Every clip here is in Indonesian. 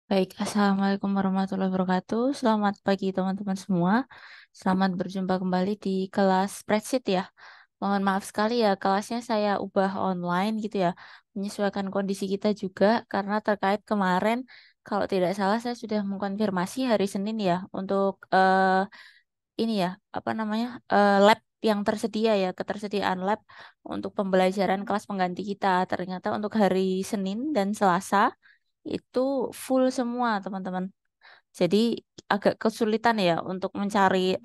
Baik, Assalamualaikum warahmatullahi wabarakatuh. Selamat pagi teman-teman semua. Selamat berjumpa kembali di kelas spreadsheet ya. Mohon maaf sekali ya, kelasnya saya ubah online gitu ya. Menyesuaikan kondisi kita juga karena terkait kemarin, kalau tidak salah saya sudah mengkonfirmasi hari Senin ya untuk ini ya, apa namanya, lab yang tersedia ya, ketersediaan lab untuk pembelajaran kelas pengganti kita. Ternyata untuk hari Senin dan Selasa itu full semua teman-teman. Jadi agak kesulitan ya untuk mencari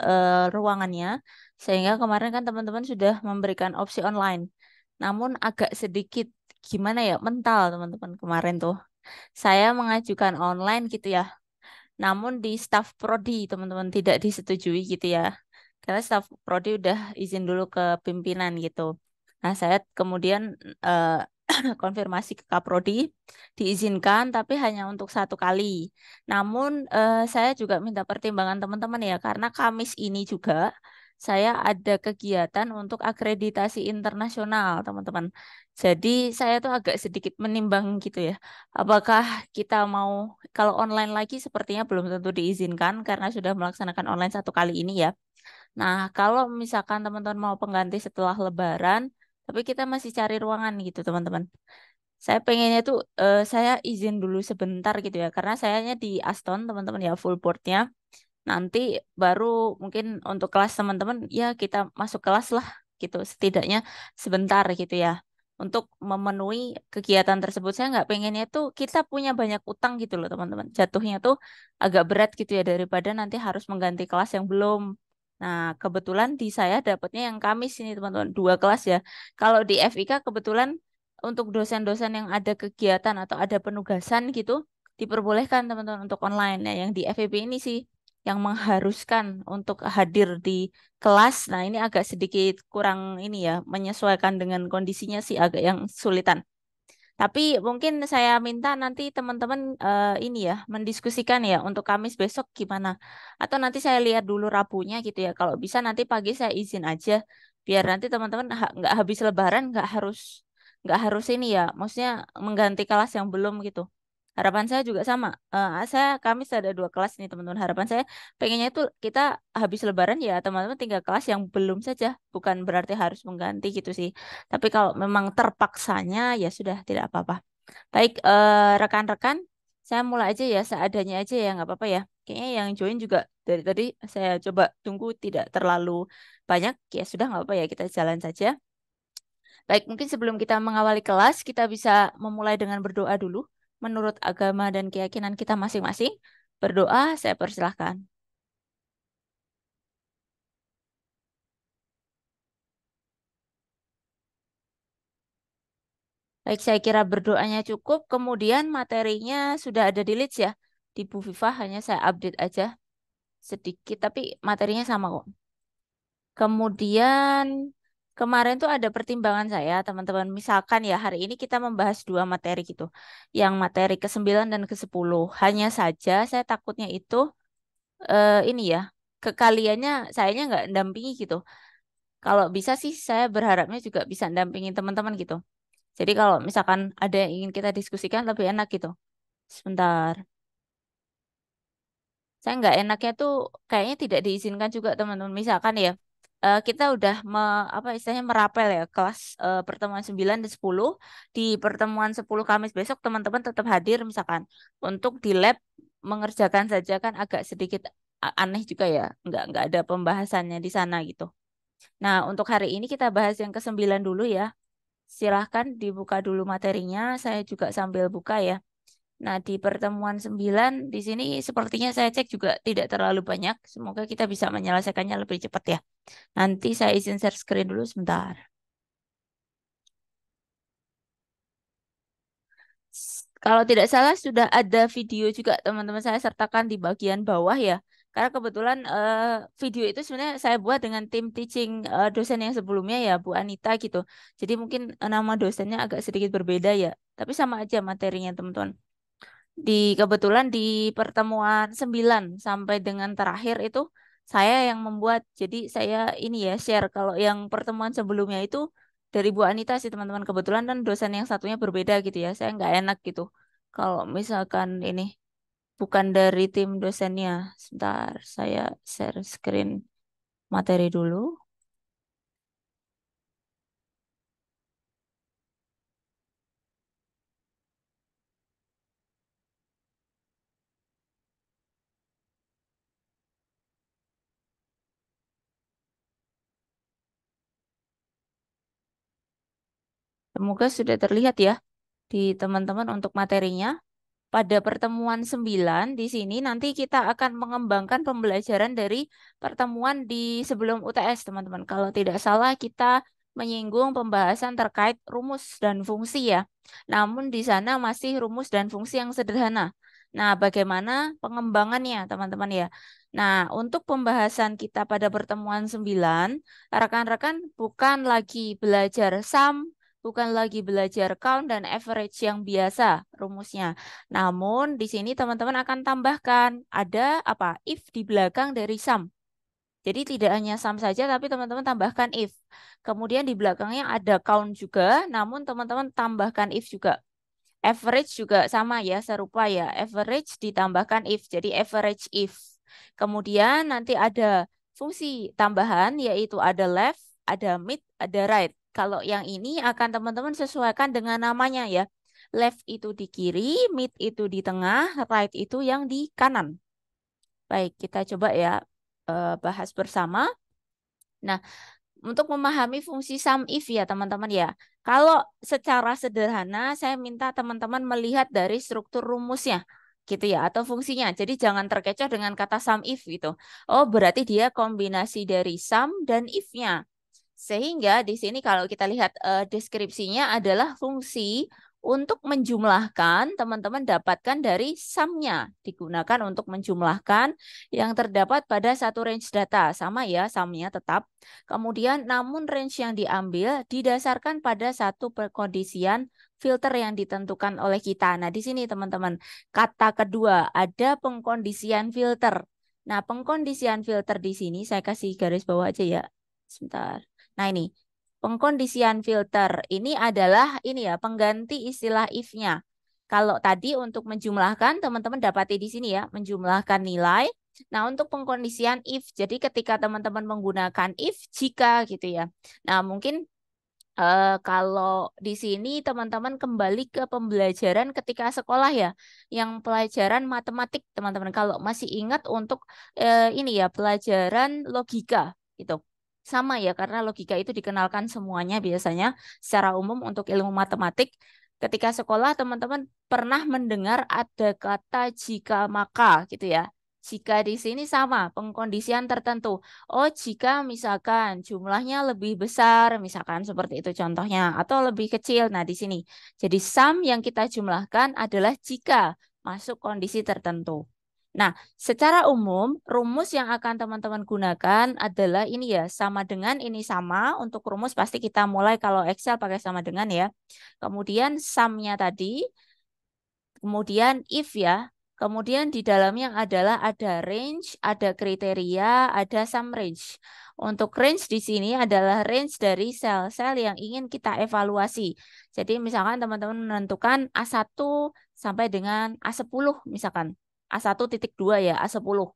ruangannya, sehingga kemarin kan teman-teman sudah memberikan opsi online. Namun agak sedikit gimana ya, mental teman-teman kemarin tuh. Saya mengajukan online gitu ya, namun di staf prodi teman-teman tidak disetujui gitu ya. Karena staf prodi udah izin dulu ke pimpinan gitu. Nah, saya kemudian eh, konfirmasi ke Kaprodi, diizinkan tapi hanya untuk 1 kali. Namun saya juga minta pertimbangan teman-teman ya, karena Kamis ini juga saya ada kegiatan untuk akreditasi internasional, teman-teman. Jadi saya tuh agak sedikit menimbang gitu ya. Apakah kita mau, kalau online lagi sepertinya belum tentu diizinkan karena sudah melaksanakan online 1 kali ini ya. Nah, kalau misalkan teman-teman mau pengganti setelah Lebaran, tapi kita masih cari ruangan gitu, teman-teman. Saya pengennya tuh saya izin dulu sebentar gitu ya, karena sayanya di Aston, teman-teman ya, full boardnya. Nanti baru mungkin untuk kelas teman-teman, ya kita masuk kelas lah gitu, setidaknya sebentar gitu ya. Untuk memenuhi kegiatan tersebut, saya nggak pengennya tuh kita punya banyak utang gitu loh, teman-teman. Jatuhnya tuh agak berat gitu ya, daripada nanti harus mengganti kelas yang belum. Nah, kebetulan di saya dapatnya yang Kamis ini teman-teman, 2 kelas ya. Kalau di FIK kebetulan untuk dosen-dosen yang ada kegiatan atau ada penugasan gitu, diperbolehkan teman-teman untuk online. Nah, yang di FEB ini sih yang mengharuskan untuk hadir di kelas. Nah, ini agak sedikit kurang ini ya, menyesuaikan dengan kondisinya sih agak yang sulitan. Tapi mungkin saya minta nanti teman-teman ini ya mendiskusikan ya untuk Kamis besok gimana. Atau nanti saya lihat dulu Rabunya gitu ya. Kalau bisa nanti pagi saya izin aja biar nanti teman-teman nggak habis Lebaran nggak harus ini ya. Maksudnya mengganti kelas yang belum gitu. Harapan saya juga sama. Saya Kamis ada 2 kelas nih teman-teman. Harapan saya pengennya itu kita habis Lebaran ya teman-teman tinggal kelas yang belum saja. Bukan berarti harus mengganti gitu sih. Tapi kalau memang terpaksanya ya sudah tidak apa-apa. Baik, rekan-rekan, saya mulai aja ya seadanya aja ya nggak apa-apa ya. Kayaknya yang join juga dari tadi saya coba tunggu tidak terlalu banyak ya sudah nggak apa-apa ya kita jalan saja. Baik, mungkin sebelum kita mengawali kelas kita bisa memulai dengan berdoa dulu menurut agama dan keyakinan kita masing-masing. Berdoa, saya persilahkan. Baik, saya kira berdoanya cukup. Kemudian materinya sudah ada di leads ya. Di Bu Viva hanya saya update aja sedikit, tapi materinya sama kok. Kemudian kemarin tuh ada pertimbangan saya, teman-teman. Misalkan ya hari ini kita membahas 2 materi gitu. Yang materi ke-9 dan ke-10. Hanya saja saya takutnya itu ini ya, kekaliannya sayanya nggak dampingi gitu. Kalau bisa sih saya berharapnya juga bisa dampingin teman-teman gitu. Jadi kalau misalkan ada yang ingin kita diskusikan lebih enak gitu. Sebentar. Saya nggak enaknya tuh kayaknya tidak diizinkan juga teman-teman. Misalkan ya, kita udah apa istilahnya merapel ya kelas pertemuan 9 dan 10. Di pertemuan 10 Kamis besok teman-teman tetap hadir misalkan untuk di lab mengerjakan saja kan agak sedikit aneh juga ya. Nggak ada pembahasannya di sana gitu. Nah, untuk hari ini kita bahas yang ke-9 dulu ya. Silahkan dibuka dulu materinya. Saya juga sambil buka ya. Nah, di pertemuan 9 di sini sepertinya saya cek juga tidak terlalu banyak. Semoga kita bisa menyelesaikannya lebih cepat ya. Nanti saya izin share screen dulu sebentar. Kalau tidak salah sudah ada video juga teman-teman saya sertakan di bagian bawah ya. Karena kebetulan video itu sebenarnya saya buat dengan tim teaching dosen yang sebelumnya ya, Bu Anita gitu. Jadi mungkin nama dosennya agak sedikit berbeda ya. Tapi sama aja materinya teman-teman. Kebetulan di pertemuan 9 sampai dengan terakhir itu saya yang membuat. Jadi saya ini ya share kalau yang pertemuan sebelumnya itu dari Bu Anita sih teman-teman. Kebetulan kan dosen yang satunya berbeda gitu ya. Saya nggak enak gitu. Kalau misalkan ini. bukan dari tim dosennya. Sebentar, saya share screen materi dulu. Semoga sudah terlihat ya di teman-teman untuk materinya. Pada pertemuan 9 di sini nanti kita akan mengembangkan pembelajaran dari pertemuan di sebelum UTS, teman-teman. Kalau tidak salah kita menyinggung pembahasan terkait rumus dan fungsi ya. Namun di sana masih rumus dan fungsi yang sederhana. Nah, bagaimana pengembangannya, teman-teman ya? Nah, untuk pembahasan kita pada pertemuan 9, rekan-rekan bukan lagi belajar sum, bukan lagi belajar count dan average yang biasa rumusnya. Namun di sini teman-teman akan tambahkan ada apa? If di belakang dari sum. Jadi tidak hanya sum saja tapi teman-teman tambahkan if. Kemudian di belakangnya ada count juga, namun teman-teman tambahkan if juga. Average juga sama ya, serupa ya. Average ditambahkan if. Jadi average if. Kemudian nanti ada fungsi tambahan yaitu ada left, ada mid, ada right. Kalau yang ini akan teman-teman sesuaikan dengan namanya ya. Left itu di kiri, mid itu di tengah, right itu yang di kanan. Baik, kita coba ya bahas bersama. Nah, untuk memahami fungsi sum if ya teman-teman ya. Kalau secara sederhana saya minta teman-teman melihat dari struktur rumusnya gitu ya atau fungsinya. Jadi jangan terkecoh dengan kata sum if gitu. Oh, berarti dia kombinasi dari sum dan if-nya. Sehingga di sini kalau kita lihat deskripsinya adalah fungsi untuk menjumlahkan, teman-teman dapatkan dari sum-nya. Digunakan untuk menjumlahkan yang terdapat pada satu range data. Sama ya, sum-nya tetap. Kemudian namun range yang diambil didasarkan pada satu perkondisian filter yang ditentukan oleh kita. Nah, di sini teman-teman, kata kedua ada pengkondisian filter. Nah, pengkondisian filter di sini saya kasih garis bawah aja ya. Sebentar. Nah, ini pengkondisian filter ini adalah ini ya pengganti istilah if-nya. Kalau tadi untuk menjumlahkan teman-teman dapati di sini ya, menjumlahkan nilai. Nah, untuk pengkondisian if, jadi ketika teman-teman menggunakan if jika gitu ya. Nah, mungkin kalau di sini teman-teman kembali ke pembelajaran ketika sekolah ya, yang pelajaran matematik teman-teman. Kalau masih ingat untuk ini ya pelajaran logika gitu. Sama ya, karena logika itu dikenalkan semuanya biasanya secara umum untuk ilmu matematik. Ketika sekolah teman-teman pernah mendengar ada kata jika maka gitu ya. Jika di sini sama pengkondisian tertentu. Oh, jika misalkan jumlahnya lebih besar, misalkan seperti itu contohnya, atau lebih kecil. Nah, di sini. Jadi sum yang kita jumlahkan adalah jika masuk kondisi tertentu. Nah, secara umum, rumus yang akan teman-teman gunakan adalah ini ya, sama dengan ini sama. Untuk rumus pasti kita mulai kalau Excel pakai sama dengan ya. Kemudian sum-nya tadi. Kemudian if ya, kemudian di dalamnya adalah ada range, ada kriteria, ada sum range. Untuk range di sini adalah range dari sel-sel yang ingin kita evaluasi. Jadi misalkan teman-teman menentukan A1 sampai dengan A10 misalkan. A1,2 ya, A10.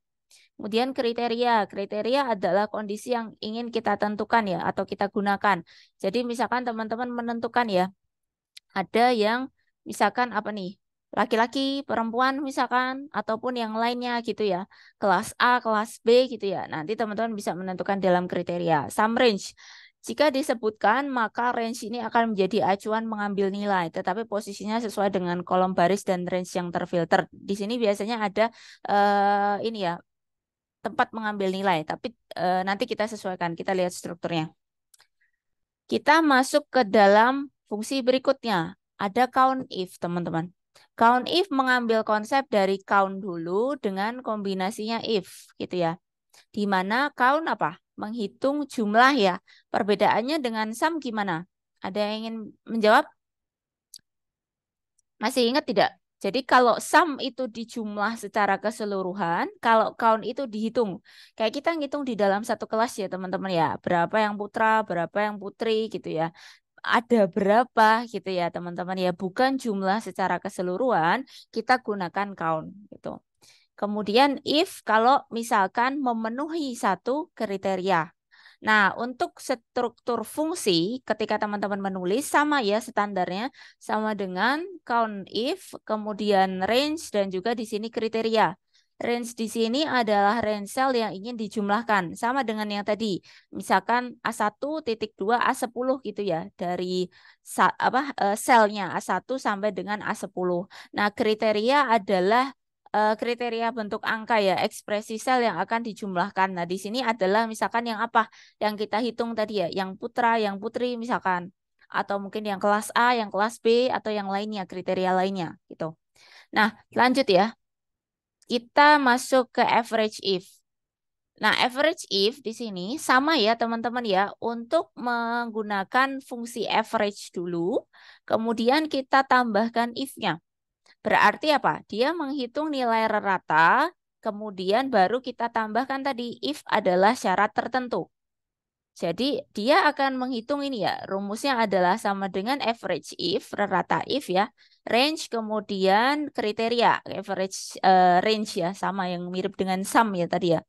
Kemudian kriteria, kriteria adalah kondisi yang ingin kita tentukan ya atau kita gunakan. Jadi misalkan teman-teman menentukan ya, ada yang misalkan apa nih? Laki-laki, perempuan misalkan ataupun yang lainnya gitu ya. Kelas A, kelas B gitu ya. Nanti teman-teman bisa menentukan dalam kriteria. Sum range. Jika disebutkan, maka range ini akan menjadi acuan mengambil nilai, tetapi posisinya sesuai dengan kolom baris dan range yang terfilter. Di sini biasanya ada ini ya, tempat mengambil nilai, tapi nanti kita sesuaikan, kita lihat strukturnya. Kita masuk ke dalam fungsi berikutnya. Ada count if, teman-teman. Count if mengambil konsep dari count dulu dengan kombinasinya if, gitu ya. Di mana count apa? Menghitung jumlah ya. Perbedaannya dengan sum gimana? Ada yang ingin menjawab? Masih ingat tidak? Jadi kalau sum itu dijumlah secara keseluruhan, kalau count itu dihitung. Kayak kita ngitung di dalam satu kelas ya teman-teman ya. Berapa yang putra, berapa yang putri gitu ya. Ada berapa gitu ya teman-teman ya. Bukan jumlah secara keseluruhan, kita gunakan count gitu. Kemudian if kalau misalkan memenuhi satu kriteria. Nah, untuk struktur fungsi ketika teman-teman menulis sama ya standarnya sama dengan count if, kemudian range dan juga di sini kriteria. Range di sini adalah range cell yang ingin dijumlahkan sama dengan yang tadi. Misalkan A1.2 A10 gitu ya dari selnya A1 sampai dengan A10. Nah, kriteria adalah kriteria bentuk angka ya, ekspresi sel yang akan dijumlahkan. Nah, di sini adalah misalkan yang apa? Yang kita hitung tadi ya, yang putra, yang putri misalkan. Atau mungkin yang kelas A, yang kelas B, atau yang lainnya, kriteria lainnya gitu. Nah, lanjut ya. Kita masuk ke average if. Nah, average if di sini sama ya teman-teman ya, untuk menggunakan fungsi average dulu, kemudian kita tambahkan if-nya. Berarti apa? Dia menghitung nilai rata, kemudian baru kita tambahkan tadi if adalah syarat tertentu. Jadi dia akan menghitung ini ya, rumusnya adalah sama dengan average if, rata if ya, range kemudian kriteria, average range ya, sama yang mirip dengan sum ya tadi ya.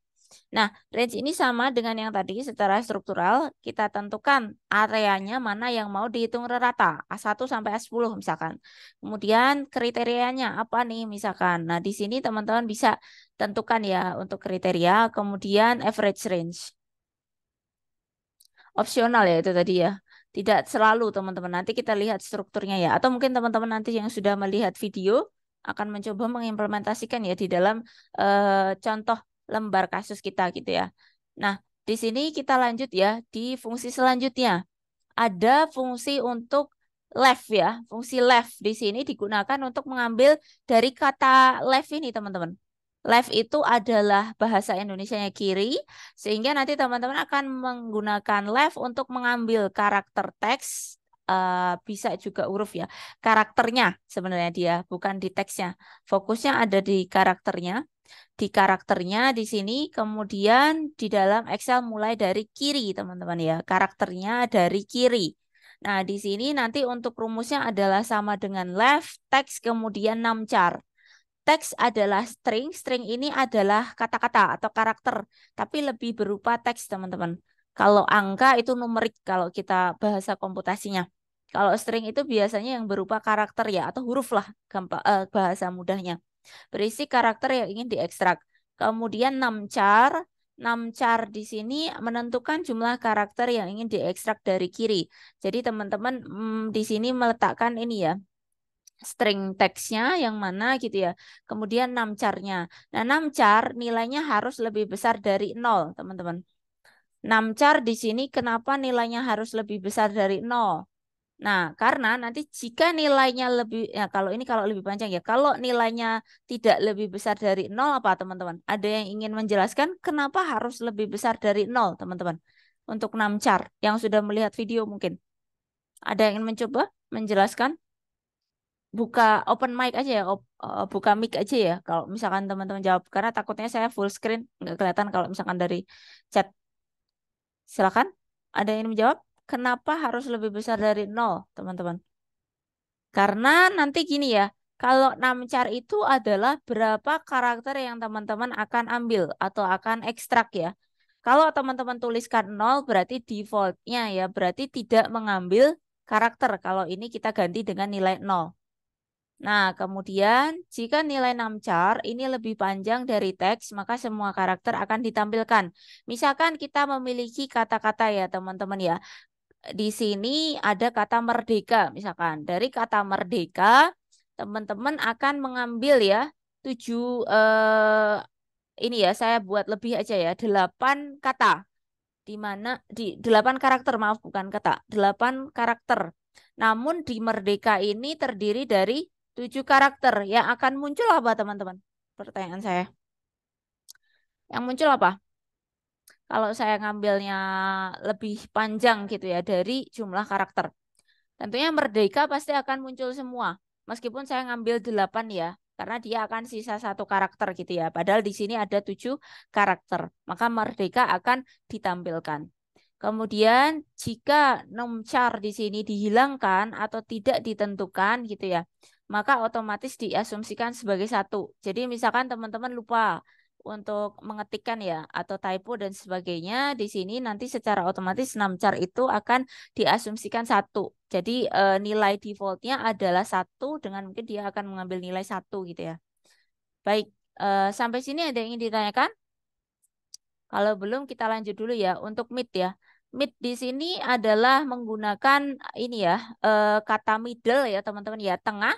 Nah, range ini sama dengan yang tadi secara struktural, kita tentukan areanya mana yang mau dihitung rata, A1 sampai A10 misalkan. Kemudian kriterianya apa nih misalkan. Nah, di sini teman-teman bisa tentukan ya untuk kriteria, kemudian average range. Opsional ya itu tadi ya. Tidak selalu teman-teman. Nanti kita lihat strukturnya ya. Atau mungkin teman-teman nanti yang sudah melihat video akan mencoba mengimplementasikan ya di dalam contoh lembar kasus kita gitu ya. Nah, di sini kita lanjut ya di fungsi selanjutnya. Ada fungsi untuk left ya. Fungsi left di sini digunakan untuk mengambil dari kata left ini teman-teman. Left itu adalah bahasa Indonesianya kiri, sehingga nanti teman-teman akan menggunakan left untuk mengambil karakter teks, bisa juga huruf ya. Karakternya sebenarnya dia, bukan di teksnya. Fokusnya ada di karakternya. Di karakternya di sini, kemudian di dalam Excel mulai dari kiri, teman-teman ya. Karakternya dari kiri. Nah, di sini nanti untuk rumusnya adalah sama dengan left, teks, kemudian numchar. Teks adalah string, string ini adalah kata-kata atau karakter, tapi lebih berupa teks, teman-teman. Kalau angka itu numerik kalau kita bahasa komputasinya. Kalau string itu biasanya yang berupa karakter ya atau huruf lah bahasa mudahnya. Berisi karakter yang ingin diekstrak. Kemudian numchar, numchar di sini menentukan jumlah karakter yang ingin diekstrak dari kiri. Jadi teman-teman di sini meletakkan ini ya string teksnya yang mana gitu ya. Kemudian numchar-nya. Nah, numchar nilainya harus lebih besar dari 0, teman-teman. Numchar di sini kenapa nilainya harus lebih besar dari 0? Nah, karena nanti jika nilainya lebih, ya kalau ini kalau lebih panjang ya, kalau nilainya tidak lebih besar dari 0 apa teman-teman? Ada yang ingin menjelaskan kenapa harus lebih besar dari 0, teman-teman? Untuk numchar yang sudah melihat video mungkin. Ada yang ingin mencoba menjelaskan? Buka open mic aja ya, buka mic aja ya. Kalau misalkan teman-teman jawab, karena takutnya saya full screen nggak kelihatan kalau misalkan dari chat. Silakan. Ada yang ingin menjawab? Kenapa harus lebih besar dari 0, teman-teman? Karena nanti gini ya, kalau namcar itu adalah berapa karakter yang teman-teman akan ambil atau akan ekstrak ya. Kalau teman-teman tuliskan 0 berarti defaultnya ya, berarti tidak mengambil karakter. Kalau ini kita ganti dengan nilai 0. Nah, kemudian jika nilai numchar ini lebih panjang dari teks, maka semua karakter akan ditampilkan. Misalkan kita memiliki kata-kata ya, teman-teman ya. Di sini ada kata merdeka, misalkan. Dari kata merdeka, teman-teman akan mengambil ya 7 ini ya, saya buat lebih aja ya, 8 kata. Di mana di 8 karakter, maaf bukan kata, 8 karakter. Namun di Merdeka ini terdiri dari 7 karakter. Yang akan muncul apa teman-teman? Pertanyaan saya. Yang muncul apa? Kalau saya ngambilnya lebih panjang gitu ya dari jumlah karakter. Tentunya Merdeka pasti akan muncul semua. Meskipun saya ngambil 8 ya. Karena dia akan sisa satu karakter gitu ya. Padahal di sini ada 7 karakter. Maka Merdeka akan ditampilkan. Kemudian jika numchar di sini dihilangkan atau tidak ditentukan gitu ya. maka otomatis diasumsikan sebagai 1. Jadi misalkan teman-teman lupa untuk mengetikkan ya atau typo dan sebagainya di sini nanti secara otomatis numchar itu akan diasumsikan 1. Jadi nilai defaultnya adalah 1 dengan mungkin dia akan mengambil nilai 1 gitu ya. Baik, sampai sini ada yang ingin ditanyakan? Kalau belum kita lanjut dulu ya untuk mid ya. Mid di sini adalah menggunakan ini ya kata middle ya teman-teman ya tengah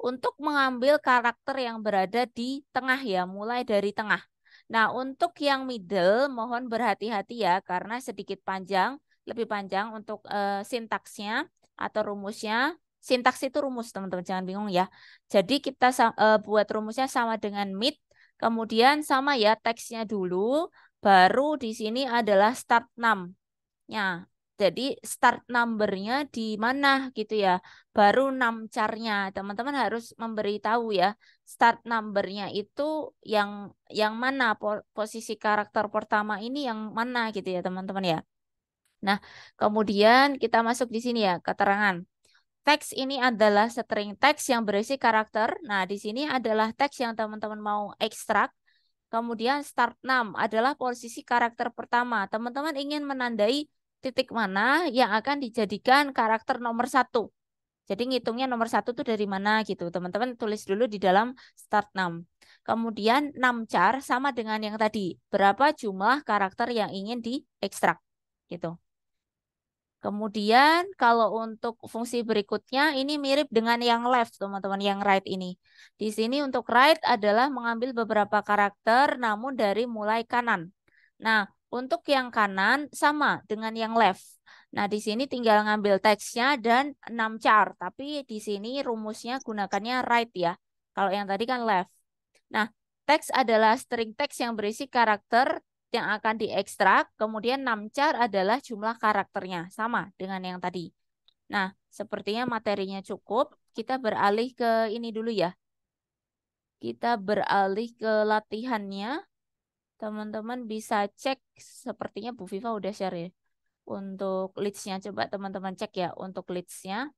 untuk mengambil karakter yang berada di tengah ya mulai dari tengah. Nah untuk yang middle mohon berhati-hati ya karena sedikit panjang lebih panjang untuk sintaksnya atau rumusnya. Sintaks itu rumus teman-teman jangan bingung ya. Jadi kita buat rumusnya sama dengan mid. Kemudian sama ya teksnya dulu. Baru di sini adalah start num-nya. Jadi start number-nya di mana gitu ya. Baru numchar-nya. Teman-teman harus memberitahu ya. Start number-nya itu yang mana posisi karakter pertama ini yang mana gitu ya teman-teman ya. Nah, kemudian kita masuk di sini ya keterangan. Teks ini adalah string teks yang berisi karakter. Nah, di sini adalah teks yang teman-teman mau ekstrak. Kemudian start num adalah posisi karakter pertama. Teman-teman ingin menandai titik mana yang akan dijadikan karakter nomor 1. Jadi ngitungnya nomor 1 itu dari mana gitu. Teman-teman tulis dulu di dalam start num. Kemudian numchar sama dengan yang tadi. Berapa jumlah karakter yang ingin diekstrak gitu. Kemudian kalau untuk fungsi berikutnya ini mirip dengan yang left teman-teman, yang right ini. Di sini untuk right adalah mengambil beberapa karakter namun dari mulai kanan. Nah, untuk yang kanan sama dengan yang left. Nah, di sini tinggal ngambil teksnya dan numchar, tapi di sini rumusnya gunakannya right ya. Kalau yang tadi kan left. Nah, teks adalah string teks yang berisi karakter yang akan diekstrak, kemudian numchar adalah jumlah karakternya, sama dengan yang tadi. Nah, sepertinya materinya cukup, kita beralih ke ini dulu ya. Kita beralih ke latihannya. Teman-teman bisa cek, sepertinya Bu Viva udah share ya. Untuk leads-nya, coba teman-teman cek ya untuk leads-nya.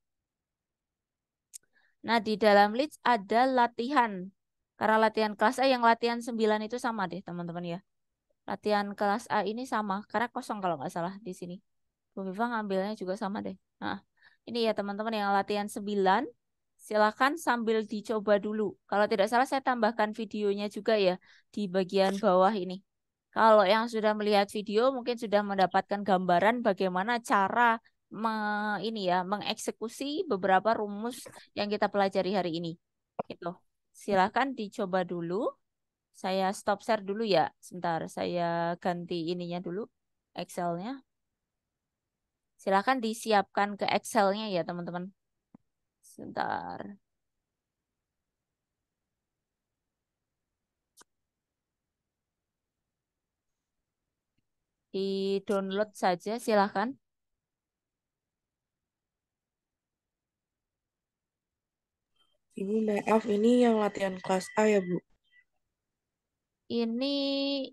Nah, di dalam leads ada latihan. Karena latihan kelas A yang latihan 9 itu sama deh teman-teman ya. Latihan kelas A ini sama, karena kosong kalau nggak salah di sini. Bu Viva ngambilnya juga sama deh. Nah, ini ya teman-teman yang latihan 9. Silakan sambil dicoba dulu. Kalau tidak salah saya tambahkan videonya juga ya di bagian bawah ini. Kalau yang sudah melihat video mungkin sudah mendapatkan gambaran bagaimana cara ini ya mengeksekusi beberapa rumus yang kita pelajari hari ini. Gitu. Silakan dicoba dulu. Saya stop share dulu ya. Sebentar, saya ganti ininya dulu, Excel-nya. Silakan disiapkan ke Excel-nya ya, teman-teman. Sebentar. Di-download saja, silakan. Ibu maaf, ini yang latihan kelas A ya, Bu? Ini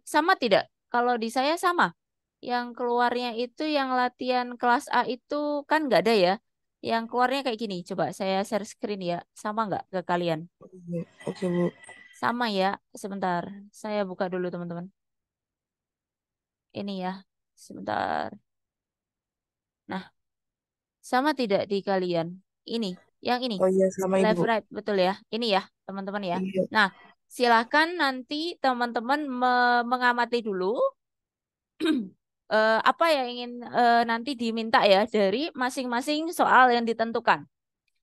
sama tidak? Kalau di saya sama. Yang keluarnya itu yang latihan kelas A itu kan nggak ada ya. Yang keluarnya kayak gini. Coba saya share screen ya. Sama nggak ke kalian? Oke, oke, Bu. Sama ya. Sebentar. Saya buka dulu teman-teman. Ini ya. Sebentar. Nah, sama tidak di kalian? Ini. Yang ini. Oh iya, sama ini, Left Bu. right. Betul ya. Ini ya teman-teman ya. Iya. Nah, silakan nanti teman-teman mengamati dulu apa yang ingin nanti diminta ya dari masing-masing soal yang ditentukan.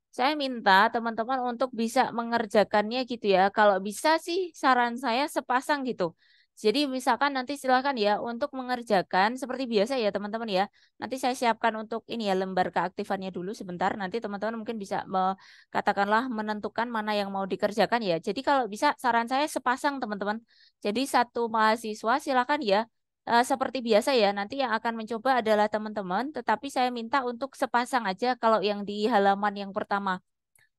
Saya minta teman-teman untuk bisa mengerjakannya gitu ya. Kalau bisa sih saran saya sepasang gitu. Jadi misalkan nanti silakan ya untuk mengerjakan seperti biasa ya teman-teman ya. Nanti saya siapkan untuk ini ya lembar keaktifannya dulu sebentar. Nanti teman-teman mungkin bisa katakanlah menentukan mana yang mau dikerjakan ya. Jadi kalau bisa saran saya sepasang teman-teman. Jadi satu mahasiswa silakan ya seperti biasa ya, nanti yang akan mencoba adalah teman-teman, tetapi saya minta untuk sepasang aja kalau yang di halaman yang pertama.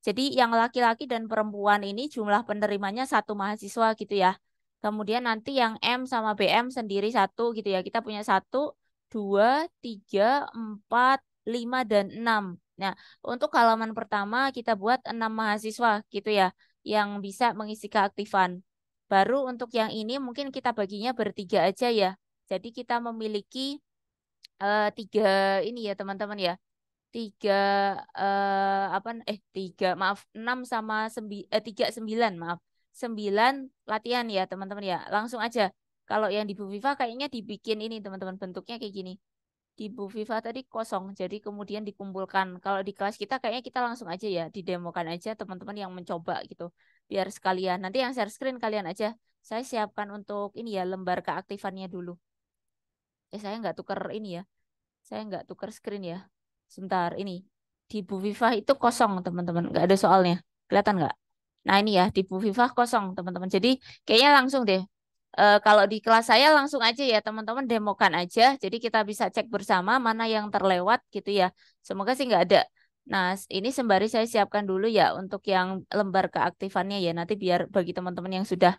Jadi yang laki-laki dan perempuan ini jumlah penerimanya satu mahasiswa gitu ya. Kemudian nanti yang M sama BM sendiri satu gitu ya. Kita punya 1, 2, 3, 4, 5, dan 6. Nah, untuk halaman pertama kita buat 6 mahasiswa gitu ya, yang bisa mengisi keaktifan. Baru untuk yang ini mungkin kita baginya bertiga aja ya. Jadi kita memiliki tiga ini ya teman-teman ya. Tiga apa tiga maaf 6 sama 9 maaf 9 latihan ya teman-teman ya. Langsung aja. Kalau yang di Bu Viva kayaknya dibikin ini teman-teman bentuknya kayak gini. Di Bu Viva tadi kosong, jadi kemudian dikumpulkan. Kalau di kelas kita kayaknya kita langsung aja ya, didemokan aja teman-teman yang mencoba gitu. Biar sekalian. Nanti yang share screen kalian aja. Saya siapkan untuk ini ya, lembar keaktifannya dulu. Saya nggak tuker ini ya. Saya nggak tuker screen ya. Sebentar, ini. Di Bu Viva itu kosong teman-teman, nggak ada soalnya. Kelihatan nggak? Nah ini ya, di Bu Viva kosong teman-teman. Jadi kayaknya langsung deh. Kalau di kelas saya langsung aja ya teman-teman demokan aja. Jadi kita bisa cek bersama mana yang terlewat gitu ya. Semoga sih nggak ada. Nah ini sembari saya siapkan dulu ya untuk yang lembar keaktifannya ya. Nanti biar bagi teman-teman yang sudah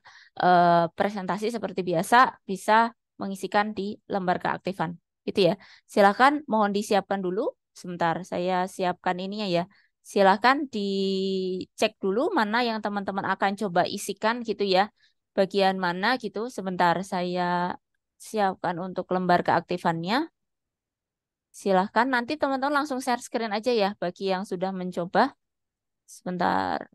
presentasi seperti biasa bisa mengisikan di lembar keaktifan. Gitu ya. Silakan mohon disiapkan dulu. Sebentar, saya siapkan ininya ya. Silakan dicek dulu mana yang teman-teman akan coba isikan gitu ya bagian mana gitu. Sebentar, saya siapkan untuk lembar keaktifannya. Silahkan nanti teman-teman langsung share screen aja ya bagi yang sudah mencoba. Sebentar,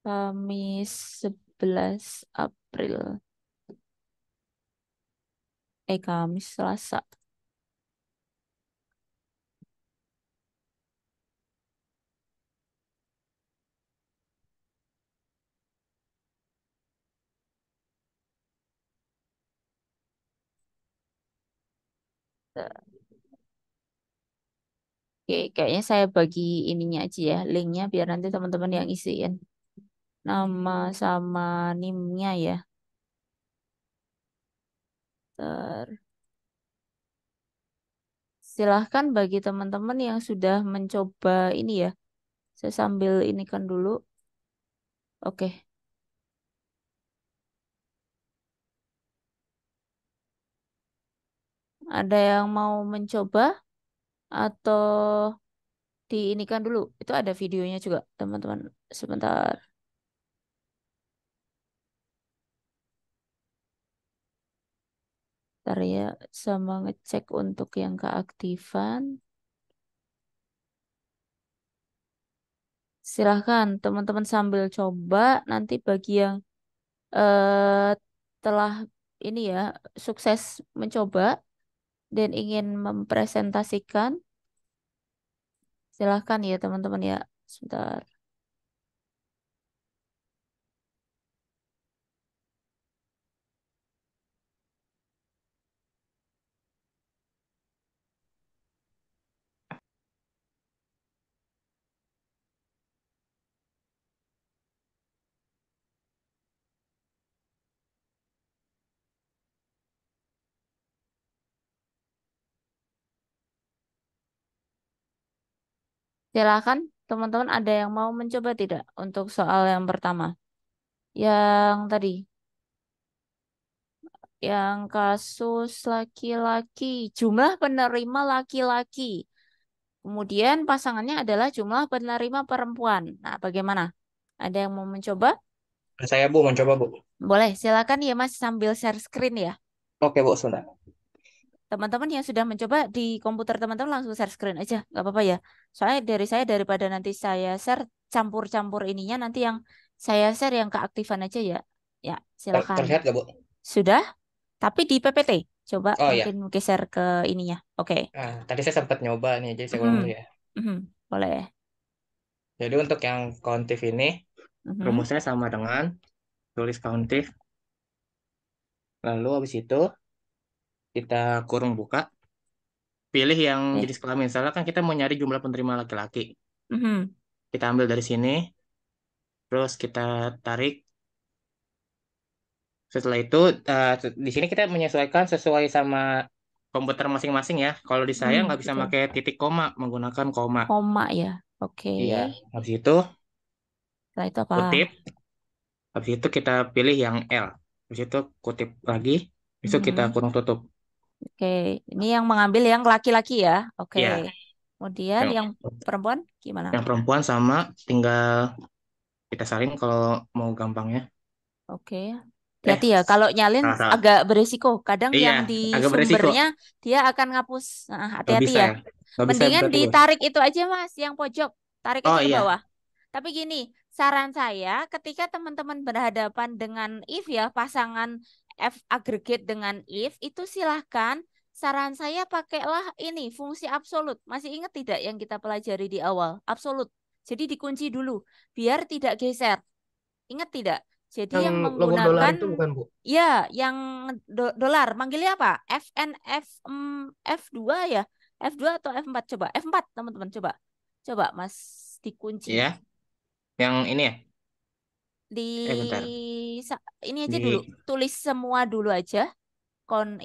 Kamis 11 April. Kamis Selasa. Oke, kayaknya saya bagi ininya aja ya, linknya biar nanti teman-teman yang isiin nama sama nimnya ya. Ter- Silahkan bagi teman-teman yang sudah mencoba ini ya. Saya sambil ini kan dulu. Oke, ada yang mau mencoba atau diinikan dulu? Itu ada videonya juga, teman-teman. Sebentar. Ntar ya, sama ngecek untuk yang keaktifan. Silahkan teman-teman sambil coba. Nanti bagi yang eh, telah ini ya sukses mencoba dan ingin mempresentasikan, silahkan ya teman-teman ya. Sebentar. Silahkan teman-teman ada yang mau mencoba tidak untuk soal yang pertama? Yang tadi, yang kasus laki-laki, jumlah penerima laki-laki. Kemudian pasangannya adalah jumlah penerima perempuan. Nah, bagaimana? Ada yang mau mencoba? Saya Bu mencoba Bu. Boleh, silakan ya Mas sambil share screen ya. Oke Bu, sudah. Teman-teman yang sudah mencoba di komputer teman-teman langsung share screen aja, nggak apa-apa ya. Soalnya dari saya daripada nanti saya share campur-campur ininya, nanti yang saya share yang keaktifan aja ya. Ya, silakan. Terlihat gak Bu? Sudah, tapi di PPT. Coba Oh mungkin ya. geser ke ininya. Oke. Nah, tadi saya sempat nyoba nih, jadi saya ulang dulu Mhm. ya. Mhm. Boleh. Jadi untuk yang countif ini, Mhm. rumusnya sama dengan tulis countif. Lalu habis itu kita kurung buka, pilih yang Eh. jenis kelamin. Misalnya kan kita mau nyari jumlah penerima laki-laki. Mhm. Kita ambil dari sini, terus kita tarik. Setelah itu, di sini kita menyesuaikan sesuai sama komputer masing-masing ya. Kalau di saya Mhm. nggak bisa Betul. pakai titik koma, menggunakan koma. Koma ya. Oke. Iya, habis itu Setelah itu apa? kutip, habis itu kita pilih yang L. Habis itu kutip lagi, itu kita Mhm. kurung tutup. Oke, ini yang mengambil yang laki-laki ya. Oke. Ya, Kemudian yang, yang perempuan gimana? yang perempuan sama tinggal kita salin kalau mau gampangnya. Oke. Eh, Hati-hati ya, kalau nyalin salah-salah. agak berisiko. Kadang Iya, yang di agak beresiko. sumbernya dia akan ngapus. Nah, Nggak hati-hati bisa ya. ya. Nggak bisa Mendingan berarti, Bos. ditarik itu aja Mas, yang pojok. Tarik Oh aja ke iya, bawah. Tapi gini, saran saya ketika teman-teman berhadapan dengan if ya, pasangan F aggregate dengan if, itu silahkan saran saya pakailah ini, fungsi absolut. Masih ingat tidak yang kita pelajari di awal? Absolut. Jadi dikunci dulu, biar tidak geser. Ingat tidak? Jadi Yang yang logo dolar menggunakan itu bukan, Bu? ya yang dolar manggilnya apa? F2 ya? F2 atau F4 coba? F4 teman-teman coba. Coba Mas dikunci. iya. Yang ini ya. Di Bentar. ini aja dulu. Di, Tulis semua dulu aja.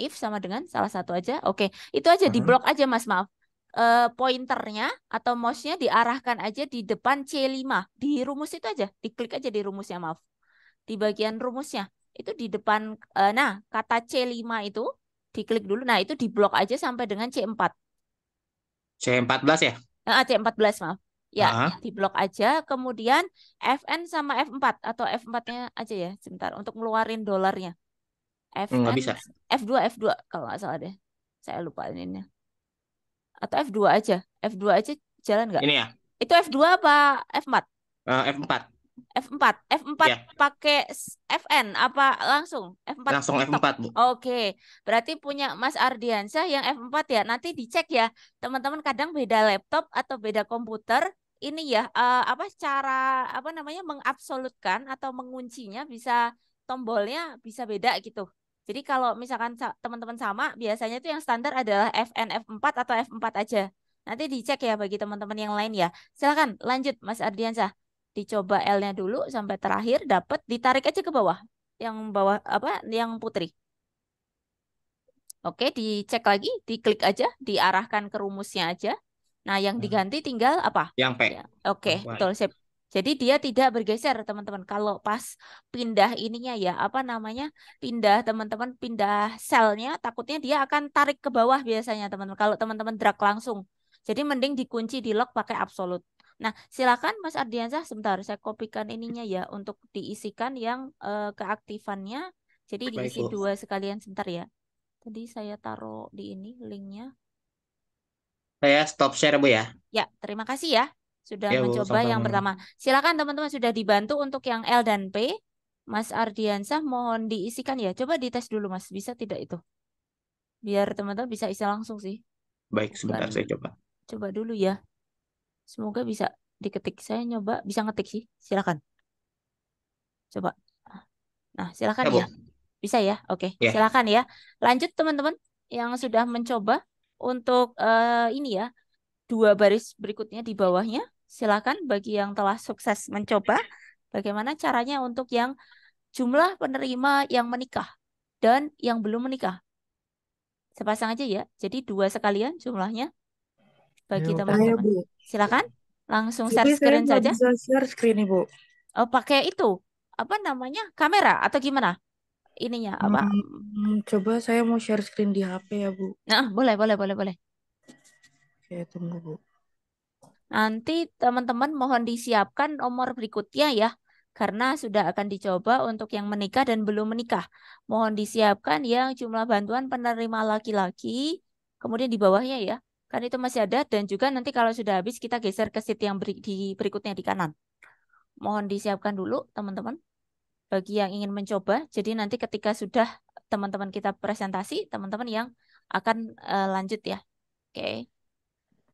If sama dengan salah satu aja. Oke, itu aja di uh-huh. blok aja Mas, maaf. Pointernya atau mouse-nya diarahkan aja di depan C5. Di rumus itu aja, diklik aja di rumusnya, maaf. Di bagian rumusnya. Itu di depan, nah kata C5 itu diklik dulu. Nah itu diblok aja sampai dengan C4. C14 ya. C14 maaf. Ya, Ah, diblok aja. Kemudian FN sama F4 atau F4-nya aja ya, sebentar untuk ngeluarin dolarnya. nggak FN, bisa. F2 kalau nggak salah deh. Saya lupa ini. Atau F2 aja. F2 aja jalan nggak? Ini ya. Itu F2 apa F4? F4. F4. F4 Ya, pakai FN apa langsung? F4 langsung tok. F4, Bu. Oke, berarti punya Mas Ardiansyah yang F4 ya. Nanti dicek ya. Teman-teman kadang beda laptop atau beda komputer. Ini ya apa cara apa namanya mengabsolutkan atau menguncinya bisa tombolnya bisa beda gitu. Jadi kalau misalkan teman-teman sama, biasanya itu yang standar adalah FN F4 atau F4 aja. Nanti dicek ya bagi teman-teman yang lain ya. Silakan lanjut Mas Ardiansyah. Dicoba L-nya dulu sampai terakhir dapat, ditarik aja ke bawah. Yang bawah apa? Yang putri. Oke, dicek lagi, diklik aja, diarahkan ke rumusnya aja. Nah, yang diganti tinggal apa? Yang P. Ya, oke, Perempuan. betul sip. Jadi dia tidak bergeser, teman-teman. Kalau pas pindah ininya ya, apa namanya? Pindah teman-teman, pindah selnya, takutnya dia akan tarik ke bawah biasanya, teman-teman. Kalau teman-teman drag langsung. Jadi mending dikunci di lock pakai absolut. Nah, silakan Mas Ardiansyah sebentar, saya kopikan ininya ya untuk diisikan yang keaktifannya. Jadi Baik, diisi Bu. dua sekalian sebentar ya. Tadi saya taruh di ini linknya. Saya stop share, Bu ya. Ya, terima kasih ya sudah Ya, Bu. mencoba yang Sama-sama. pertama. Silakan teman-teman sudah dibantu untuk yang L dan P. Mas Ardiansah mohon diisikan ya. Coba dites dulu Mas, bisa tidak itu? Biar teman-teman bisa isi langsung sih. Baik, Bukan, sebentar saya coba. coba dulu ya. Semoga bisa diketik. Saya nyoba bisa ngetik sih. Silakan. Coba. Nah, silakan Ya, ya. Bu. Bisa ya? Oke, Ya. silakan ya. Lanjut teman-teman yang sudah mencoba untuk ini ya. Dua baris berikutnya di bawahnya. Silakan bagi yang telah sukses mencoba bagaimana caranya untuk yang jumlah penerima yang menikah dan yang belum menikah. Sepasang aja ya. Jadi dua sekalian jumlahnya bagi Ya, oke. Saya, teman-teman. Bu. Silakan langsung Tapi share saya screen nggak saja. bisa share screen, Ibu. Oh, pakai itu apa namanya? Kamera atau gimana? Ininya apa? Coba saya mau share screen di HP ya, Bu. Nah, boleh, boleh, boleh, boleh. Oke, tunggu, Bu. Nanti teman-teman mohon disiapkan nomor berikutnya ya, karena sudah akan dicoba untuk yang menikah dan belum menikah. Mohon disiapkan yang jumlah bantuan penerima laki-laki, kemudian di bawahnya ya, kan itu masih ada dan juga nanti kalau sudah habis kita geser ke sheet yang di berikutnya di kanan. Mohon disiapkan dulu teman-teman bagi yang ingin mencoba. Jadi nanti ketika sudah teman-teman kita presentasi, teman-teman yang akan lanjut ya. Oke,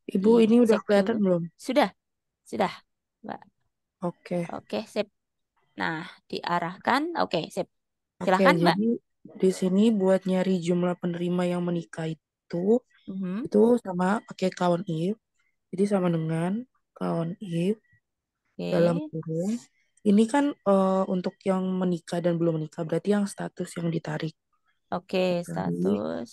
Ibu, ini udah dicek dulu. kelihatan belum? Sudah. Sudah, Mbak. Oke. Oke, sip. Nah, diarahkan. Oke, sip. Oke, Silakan, Mbak. jadi di sini buat nyari jumlah penerima yang menikah Mhm. itu sama pakai count if. Jadi sama dengan count if dalam Oke, kurung. Ini kan untuk yang menikah dan belum menikah, berarti yang status yang ditarik. oke, Ditarik. status.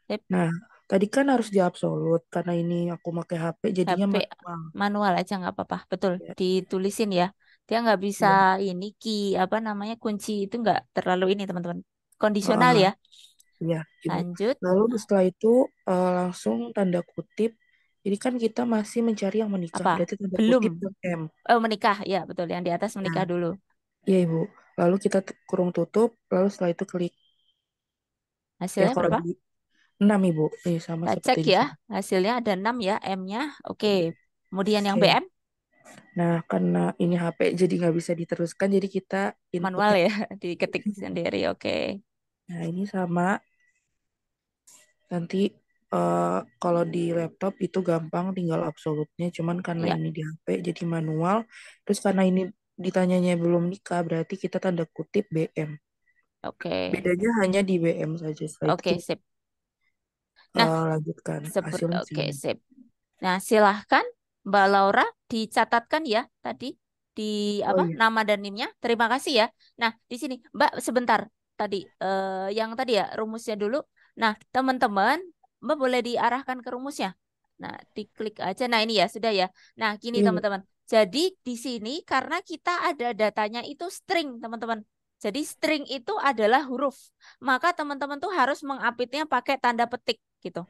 Sip. Nah, tadi kan harus di absolut karena ini aku pakai HP jadinya HP manual. manual aja nggak apa-apa. Betul, Ya. ditulisin ya. Dia nggak bisa Iya. ini key apa namanya kunci itu nggak terlalu ini teman-teman. Kondisional Heeh, ya. iya, Ibu. Lanjut Lalu setelah itu langsung tanda kutip. Jadi kan kita masih mencari yang menikah, apa? berarti tanda Belum. kutip M. Oh, menikah. Ya, betul. Yang di atas Nah, menikah dulu. iya Ibu. Lalu kita kurung tutup, lalu setelah itu klik. Ya Hasilnya kalau berapa? di 6 Ibu, sama Kita seperti cek di ya. sini. Hasilnya ada 6 ya M-nya. Oke. Kemudian yang Oke. BM Nah, karena ini HP jadi nggak bisa diteruskan, jadi kita manual inputnya. ya, diketik sendiri. Oke. Nah, ini sama. Nanti kalau di laptop itu gampang, tinggal absolutnya. Cuman karena Ya, ini di HP jadi manual. Terus karena ini ditanyanya belum nikah, berarti kita tanda kutip BM. oke. Bedanya hanya di BM saja. Setelah itu Oke, kita sip. Nah, lanjutkan. Hasilnya oke, sini. sip. Nah, silahkan Mbak Laura dicatatkan ya tadi di Oh apa iya, nama dan NIM-nya. Terima kasih ya. Nah, di sini Mbak sebentar tadi yang tadi ya rumusnya dulu. Nah, teman-teman, Mbak boleh diarahkan ke rumusnya. Nah, diklik aja. Nah, ini ya sudah ya. Nah, gini iya Bu. teman-teman. Jadi di sini karena kita ada datanya itu string, teman-teman. Jadi string itu adalah huruf. Maka teman-teman tuh harus mengupdate-nya pakai tanda petik gitu.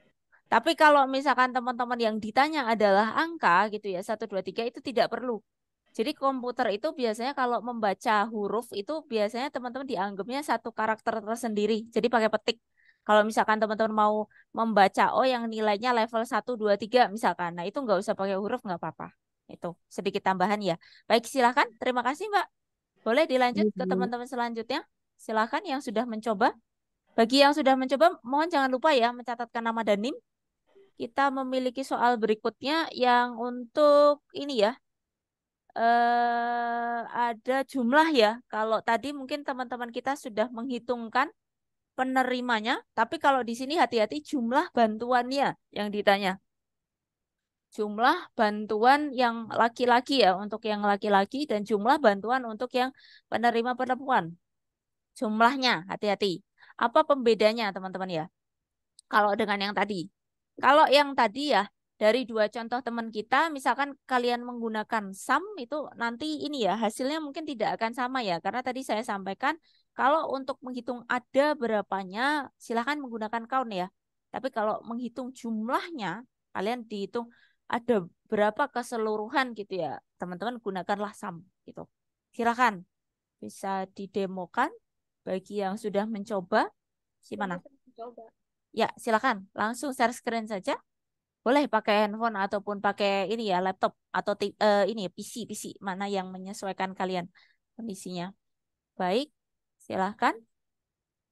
Tapi kalau misalkan teman-teman yang ditanya adalah angka gitu ya, 1, 2, 3 itu tidak perlu. Jadi komputer itu biasanya kalau membaca huruf itu biasanya teman-teman dianggapnya satu karakter tersendiri. Jadi pakai petik. Kalau misalkan teman-teman mau membaca, oh yang nilainya level 1, 2, 3 misalkan. Nah itu nggak usah pakai huruf, nggak apa-apa. Itu sedikit tambahan ya. Baik, silakan. Terima kasih Mbak. Boleh dilanjut Iya ke Bu. teman-teman selanjutnya. Silakan yang sudah mencoba. Bagi yang sudah mencoba, mohon jangan lupa ya mencatatkan nama dan NIM. Kita memiliki soal berikutnya yang untuk ini ya, ada jumlah ya. Kalau tadi mungkin teman-teman kita sudah menghitungkan penerimanya, tapi kalau di sini hati-hati jumlah bantuannya yang ditanya. Jumlah bantuan yang laki-laki ya, untuk yang laki-laki dan jumlah bantuan untuk yang penerima perempuan. Jumlahnya, hati-hati. Apa pembedanya teman-teman ya? Kalau dengan yang tadi. Kalau yang tadi ya, dari dua contoh teman kita, misalkan kalian menggunakan sum itu nanti ini ya, hasilnya mungkin tidak akan sama ya. Karena tadi saya sampaikan, kalau untuk menghitung ada berapanya, silahkan menggunakan count ya. Tapi kalau menghitung jumlahnya, kalian dihitung ada berapa keseluruhan gitu ya. Teman-teman gunakanlah sum gitu. Silahkan, bisa didemokan bagi yang sudah mencoba. Gimana? Ya, silakan langsung share screen saja. Boleh pakai handphone ataupun pakai ini ya laptop atau ini PC mana yang menyesuaikan kalian kondisinya. Baik, silahkan.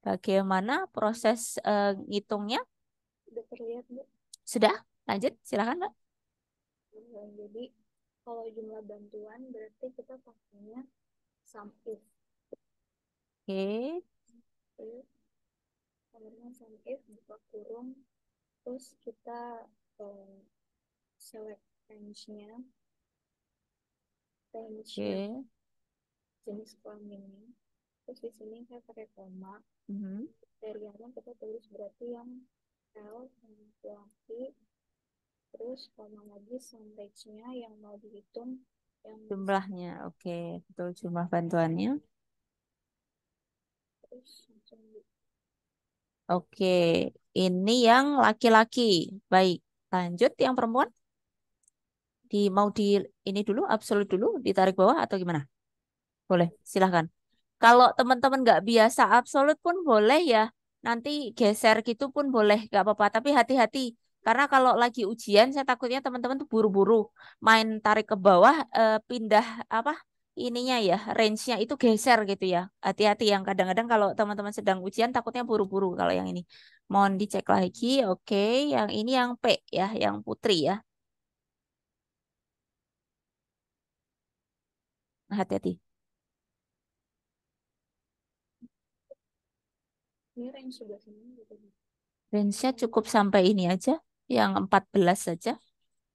Bagaimana proses ngitungnya? Udah terlihat, Bu. Sudah? Lanjut, silakan, Mbak. Jadi kalau jumlah bantuan berarti kita pakainya sum if. Oke, Terus nomornya sum if buka kurung, terus kita select range yang oke. jenis kelaminnya. Terus di sini saya pakai koma. Mhm. Kriterianya kita tulis berarti yang L yang laki, terus koma lagi sum range-nya yang mau dihitung yang Jumlahnya, oke. Betul, jumlah bantuannya. terus langsung Oke, ini yang laki-laki. Baik, lanjut yang perempuan. Mau di ini dulu, absolut dulu, ditarik bawah atau gimana? Boleh, silahkan. Kalau teman-teman nggak biasa absolut pun boleh ya. Nanti geser gitu pun boleh, nggak apa-apa. Tapi hati-hati. Karena kalau lagi ujian, saya takutnya teman-teman tuh buru-buru. Main tarik ke bawah, pindah apa ininya ya, range-nya itu geser gitu ya. Hati-hati yang kadang-kadang kalau teman-teman sedang ujian, takutnya buru-buru kalau yang ini. Mohon dicek lagi. Oke, yang ini yang P ya, yang putri ya. Hati-hati. ini range sudah sini gitu. Range-nya cukup sampai ini aja, yang 14 saja.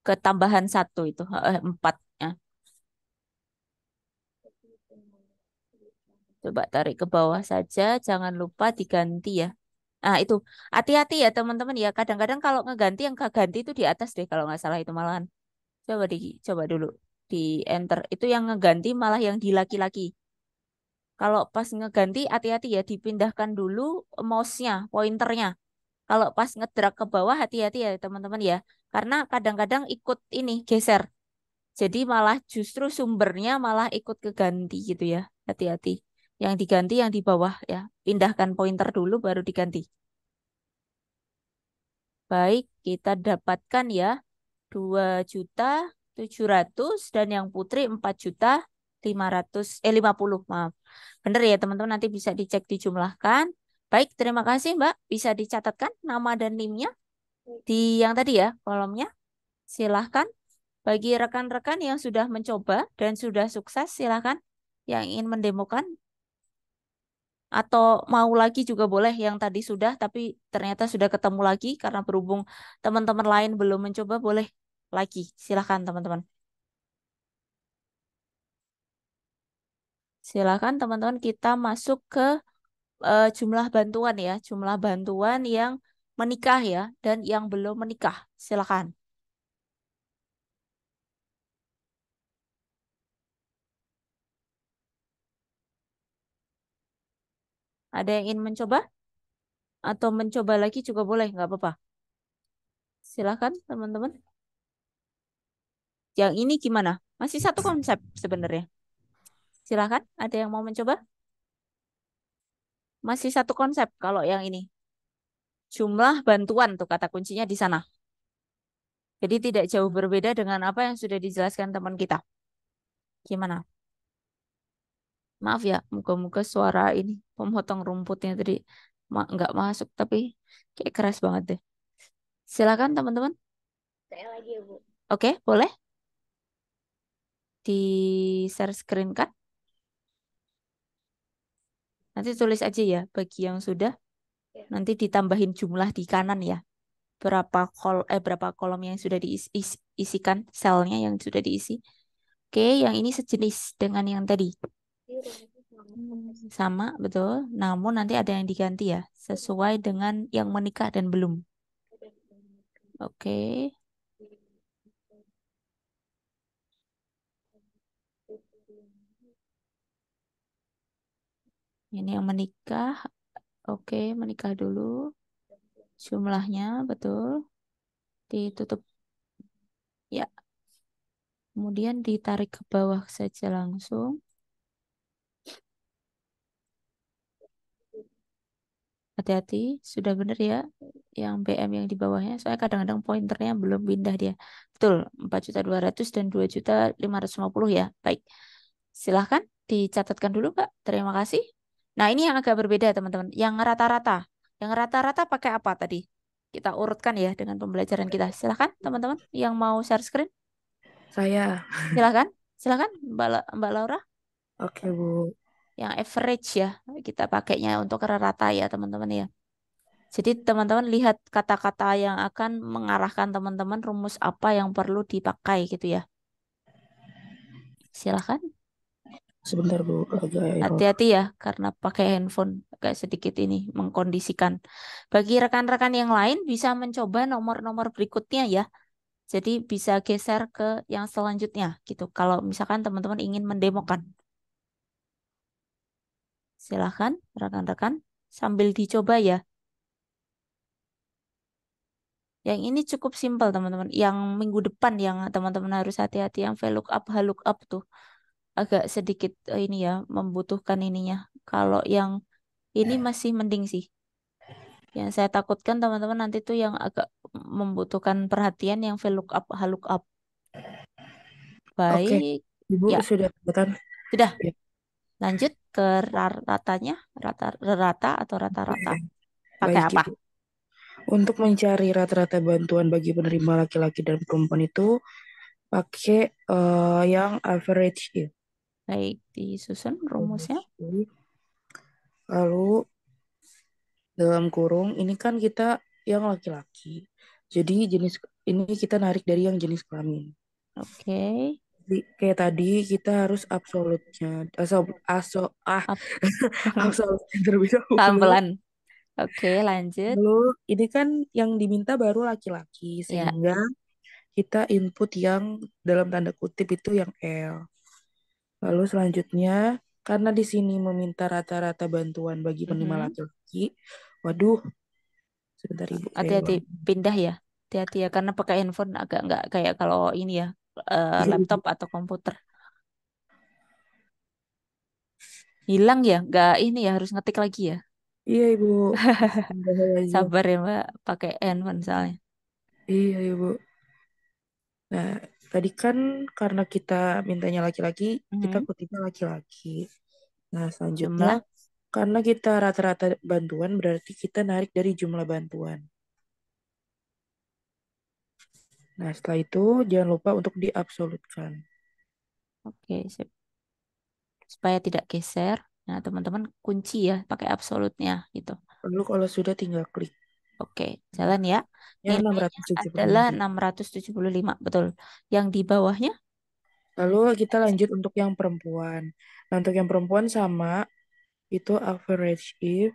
Ketambahan satu itu, 4 ya. Coba tarik ke bawah saja, jangan lupa diganti ya. Nah itu, hati-hati ya teman-teman ya. Kadang-kadang kalau ngeganti yang keganti itu di atas deh kalau nggak salah itu malahan. Coba dulu. di enter. Itu yang ngeganti malah yang di laki-laki. Kalau pas ngeganti, hati-hati ya, dipindahkan dulu mouse-nya, pointernya. Kalau pas ngedrag ke bawah, hati-hati ya teman-teman ya. Karena kadang-kadang ikut ini, geser. Jadi malah justru sumbernya malah ikut keganti gitu ya. Hati-hati. Yang diganti yang di bawah ya. Pindahkan pointer dulu baru diganti. Baik, kita dapatkan ya 2.700.000 dan yang putri 4.550.000, maaf. Benar ya teman-teman, nanti bisa dicek dijumlahkan. Baik, terima kasih Mbak. Bisa dicatatkan nama dan NIM-nya di yang tadi ya kolomnya. Silahkan. Bagi rekan-rekan yang sudah mencoba dan sudah sukses, silahkan. Yang ingin mendemokan atau mau lagi juga boleh, yang tadi sudah tapi ternyata sudah ketemu lagi karena berhubung teman-teman lain belum mencoba, boleh lagi. Silahkan teman-teman. Silahkan teman-teman, kita masuk ke jumlah bantuan ya. Jumlah bantuan yang menikah ya dan yang belum menikah. Silahkan. Ada yang ingin mencoba? Atau mencoba lagi juga boleh, nggak apa-apa. Silahkan teman-teman. Yang ini gimana? Masih satu konsep sebenarnya. Silahkan, ada yang mau mencoba? Masih satu konsep kalau yang ini. Jumlah bantuan tuh kata kuncinya di sana. Jadi tidak jauh berbeda dengan apa yang sudah dijelaskan teman kita. Gimana? Maaf ya, muka-muka suara ini pemotong rumputnya tadi nggak masuk, tapi kayak keras banget deh. Silakan teman-teman. Saya lagi ya, Bu. Oke, boleh di share screen kan? Nanti tulis aja ya bagi yang sudah. Ya. Nanti ditambahin jumlah di kanan ya. Berapa kolom yang sudah diisikan, selnya yang sudah diisi. Oke, yang ini sejenis dengan yang tadi. Sama, betul. Namun nanti ada yang diganti ya, sesuai dengan yang menikah dan belum. Oke. Ini yang menikah. Oke, menikah dulu. Jumlahnya, betul. Ditutup. Ya. Kemudian ditarik ke bawah saja langsung. Hati-hati, sudah benar ya yang BM yang di bawahnya. Soalnya kadang-kadang pointernya belum pindah dia. Betul, 4.200.000 dan 2.550.000 ya. Baik, silahkan dicatatkan dulu Pak. Terima kasih. Nah ini yang agak berbeda teman-teman. Yang rata-rata. Yang rata-rata pakai apa tadi? Kita urutkan ya dengan pembelajaran kita. Silahkan teman-teman yang mau share screen. Saya. Silahkan. Silahkan Mbak Laura. Oke, Bu. Yang average ya. Kita pakainya untuk rata ya teman-teman ya. Jadi teman-teman lihat kata-kata yang akan mengarahkan teman-teman rumus apa yang perlu dipakai gitu ya. Silahkan. Sebentar, Bu. Agak error. Hati-hati ya karena pakai handphone agak sedikit ini mengkondisikan. Bagi rekan-rekan yang lain bisa mencoba nomor-nomor berikutnya ya. Jadi bisa geser ke yang selanjutnya gitu. Kalau misalkan teman-teman ingin mendemokan. Silahkan rekan-rekan sambil dicoba ya. Yang ini cukup simpel teman-teman. Yang minggu depan yang teman-teman harus hati-hati yang VLOOKUP, HLOOKUP tuh agak sedikit ini ya membutuhkan ininya. Kalau yang ini masih mending sih. Yang saya takutkan teman-teman nanti tuh yang agak membutuhkan perhatian yang VLOOKUP, HLOOKUP. Oke, Baik. Ibu Ya, sudah kelihatan? sudah. Ya. Lanjut ke ratanya, rata atau rata-rata. Pakai Baik, apa? Ibu. Untuk mencari rata-rata bantuan bagi penerima laki-laki dan perempuan itu pakai yang average ya. Baik, disusun rumusnya. Lalu dalam kurung ini kan kita yang laki-laki. Jadi jenis ini kita narik dari yang jenis kelamin. Oke. Jadi, kayak tadi kita harus absolutnya Ap- absolutnya terlebih dahulu. Pelan-pelan. Oke, lanjut. Lalu ini kan yang diminta baru laki-laki Ya, sehingga kita input yang dalam tanda kutip itu yang L. Lalu selanjutnya, karena di sini meminta rata-rata bantuan bagi penerima Mhm. laki-laki, waduh, sebentar Ibu, saya Hati-hati ulang. pindah ya. Hati-hati ya karena pakai handphone agak nggak kayak kalau ini ya Iya, Ibu. laptop atau komputer. Hilang ya, nggak ini ya harus ngetik lagi ya. Iya, Ibu. Astagfirullahaladzim. Sabar ya Mbak, pakai handphone soalnya. Iya, Ibu. Nah, tadi kan karena kita mintanya laki-laki, kita Mhm. kutipnya laki-laki. Nah, selanjutnya, Jumlah, karena kita rata-rata bantuan, berarti kita narik dari jumlah bantuan. Nah, setelah itu jangan lupa untuk diabsolutkan. oke, sip. Supaya tidak geser. Nah, teman-teman kunci ya pakai absolutnya gitu. Lalu kalau sudah tinggal klik. Oke, jalan ya. Ya, Nilainya adalah 675. 675, betul. Yang di bawahnya, Lalu kita lanjut untuk yang perempuan. Nah, untuk yang perempuan sama, itu average if.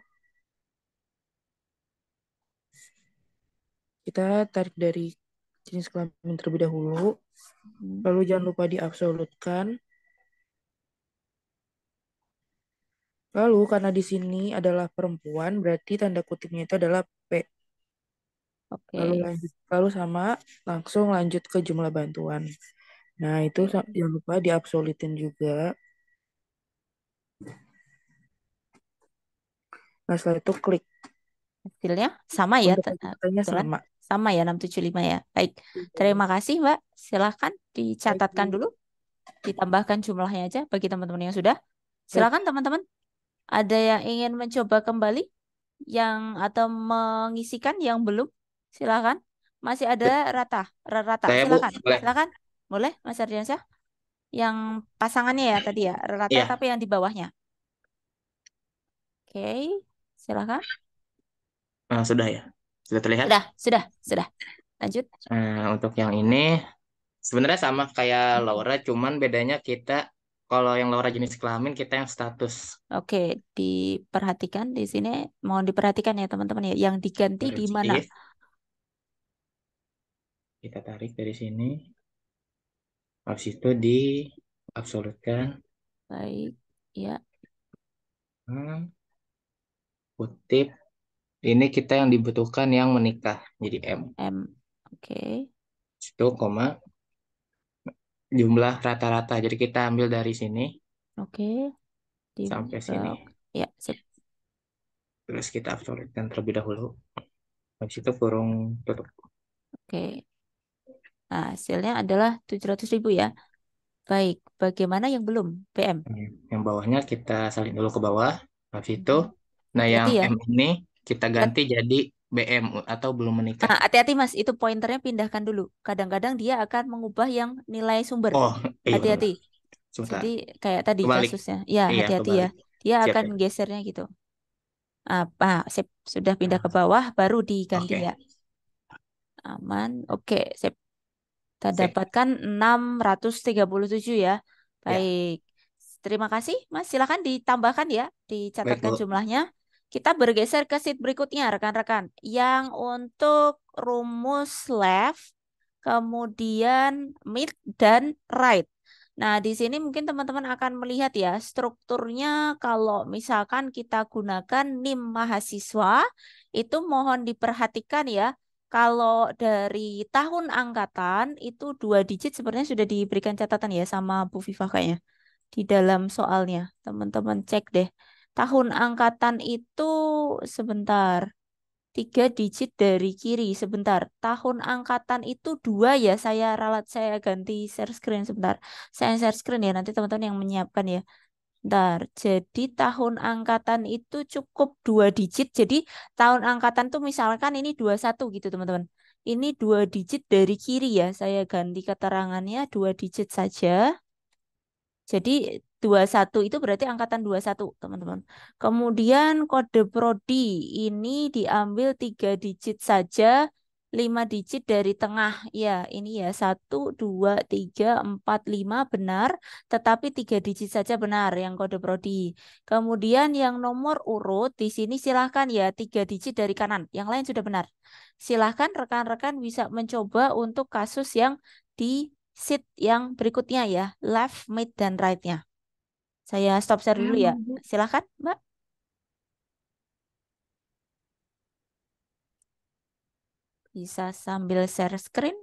Kita tarik dari jenis kelamin terlebih dahulu. hmm, Lalu jangan lupa diabsolutkan. Lalu karena di sini adalah perempuan, berarti tanda kutipnya itu adalah P. oke. Lalu sama langsung lanjut ke jumlah bantuan. Nah, itu Oke. jangan lupa diabsolutin juga. Nah, setelah itu klik. Hasilnya sama ya, Untuk kata-katanya kebetulan sama. sama ya 675 ya. Baik, terima kasih Mbak. Silahkan Baik, dicatatkan Bu. dulu, ditambahkan jumlahnya aja bagi teman-teman yang sudah. Baik. Silakan teman-teman. Ada yang ingin mencoba kembali, yang atau mengisikan yang belum? Silakan. Masih ada rata. Saya Bu, Silakan, boleh. silakan. Boleh, Mas Ardiansyah? Yang pasangannya ya tadi ya, rata Iya, tapi yang di bawahnya. Oke, silakan. sudah ya. Sudah terlihat. Sudah. Lanjut. Untuk yang ini sebenarnya sama kayak Mhm. Laura, cuman bedanya kita kalau yang Laura jenis kelamin kita yang status Oke, diperhatikan di sini. Mohon diperhatikan ya teman-teman ya. Yang diganti di mana? if. Kita tarik dari sini. Habis itu diabsolutkan. Baik, ya Hmm, Kutip. Ini kita yang dibutuhkan yang menikah. Jadi M. M. Oke, Itu koma jumlah rata-rata. Jadi kita ambil dari sini oke. Di sampai sini. blok. Ya, sip. Terus kita absolutkan terlebih dahulu. Habis itu kurung tutup. Oke. Nah, hasilnya adalah 700.000 ya. Baik, bagaimana yang belum? PM. Yang bawahnya kita salin dulu ke bawah. Habis itu, Mhm. nah yang Hati-hati ya. M ini kita Lihat. ganti jadi BM atau belum menikah. Hati-hati Mas, itu pointernya pindahkan dulu. Kadang-kadang dia akan mengubah yang nilai sumber. Oh, iya Hati-hati. benar. Sebentar. Jadi kayak tadi Kebalik. kasusnya. Ya, Iya, hati-hati ya. kebalik. Dia Siap akan ya. gesernya gitu. Apa? Sip. Sudah pindah ke Nah, bawah, baru diganti oke. ya. Aman. Oke, sip. Kita Sip. dapatkan 637 ya. Ya, Baik. Terima kasih, Mas. Silakan ditambahkan ya, baik dicatatkan Bu. jumlahnya. Kita bergeser ke sheet berikutnya, rekan-rekan. Yang untuk rumus left, kemudian mid, dan right. Nah, di sini mungkin teman-teman akan melihat ya, strukturnya kalau misalkan kita gunakan NIM mahasiswa, itu mohon diperhatikan ya, kalau dari tahun angkatan itu 2 digit sebenarnya sudah diberikan catatan ya sama Bu Viva kayaknya di dalam soalnya. Teman-teman cek deh. Tahun angkatan itu sebentar. 3 digit dari kiri sebentar. Tahun angkatan itu 2 ya. Saya ganti share screen sebentar. Saya share screen ya. Nanti teman-teman yang menyiapkan ya. Bentar, jadi tahun angkatan itu cukup 2 digit. Jadi tahun angkatan tuh misalkan ini 21 gitu teman-teman. Ini 2 digit dari kiri ya. Saya ganti keterangannya 2 digit saja. Jadi 21 itu berarti angkatan 21 teman-teman. Kemudian kode prodi ini diambil 3 digit saja 5 digit dari tengah. Ya, ini ya 1, 2, 3, 4, 5 benar. Tetapi 3 digit saja benar yang kode prodi. Kemudian yang nomor urut di sini silahkan ya 3 digit dari kanan. Yang lain sudah benar. Silahkan rekan-rekan bisa mencoba untuk kasus yang di sheet yang berikutnya ya. Left, mid, dan right-nya. Saya stop share Saya dulu ya. mau, Bu. Silahkan, Mbak. Bisa sambil share screen.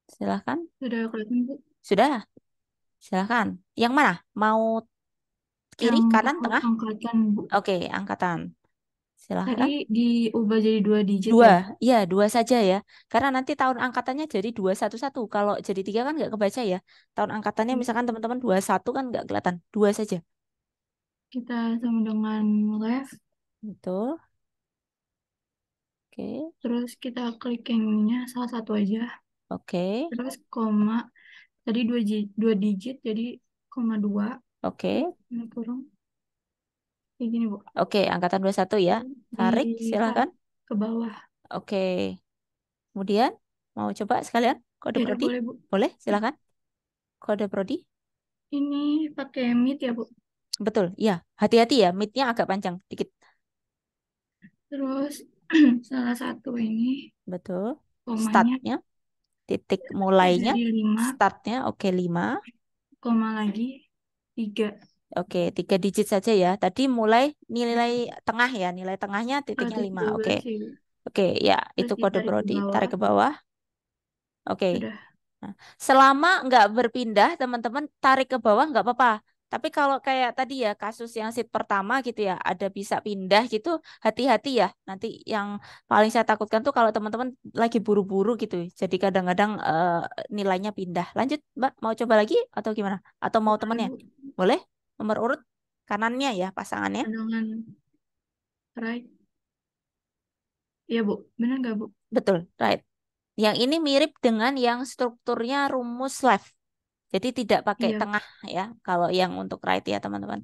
Silahkan. Sudah kelihatan, Bu. Sudah. Silahkan. Yang mana? Mau kiri, Yang kanan, tengah? angkatan, Bu. Oke, angkatan. Tadi Silahkan. diubah jadi 2 digit Dua. ya? Ya, dua saja ya. Karena nanti tahun angkatannya jadi 211. Kalau jadi tiga kan nggak kebaca ya. Tahun angkatannya Iya. misalkan teman-teman 21 kan nggak kelihatan. Dua saja. Kita sama dengan left, Betul. Oke. terus kita klik yang ininya salah satu aja. Oke. Terus koma, tadi 2 digit jadi koma 2. Oke. Terus ini kurung, kayak gini, Bu. Oke, angkatan 21 ya. Tarik, silahkan. Ditarik ke bawah. Oke. Kemudian mau coba sekalian kode Ya udah prodi? boleh, Bu. Boleh, silakan. Kode prodi? Ini pakai mid ya, Bu. Betul, ya. Hati-hati ya, midnya agak panjang dikit. Terus salah satu ini Betul. komanya Startnya, titik mulainya, jadi 5, startnya oke 5. koma lagi 3. Oke, 3 digit saja ya. Tadi mulai nilai tengah ya, nilai tengahnya titiknya 5. Oke. 112 ya, Bu. Oke, ya, Terus itu kode ditarik ke prodi. Tarik bawah. ke bawah. Oke. Sudah. Nah, selama nggak berpindah, teman-teman tarik ke bawah nggak apa-apa. Tapi kalau kayak tadi ya kasus yang seat pertama gitu ya, ada bisa pindah gitu, hati-hati ya. Nanti yang paling saya takutkan tuh kalau teman-teman lagi buru-buru gitu. Jadi kadang-kadang nilainya pindah. Lanjut, Mbak, mau coba lagi atau gimana? Atau mau Boleh, temennya? Bu. Boleh? Nomor urut kanannya ya pasangannya. Dengan right. Iya, Bu. Benar nggak, Bu? Betul, right. Yang ini mirip dengan yang strukturnya rumus left. Jadi tidak pakai Iya. tengah ya. Kalau yang untuk right ya teman-teman.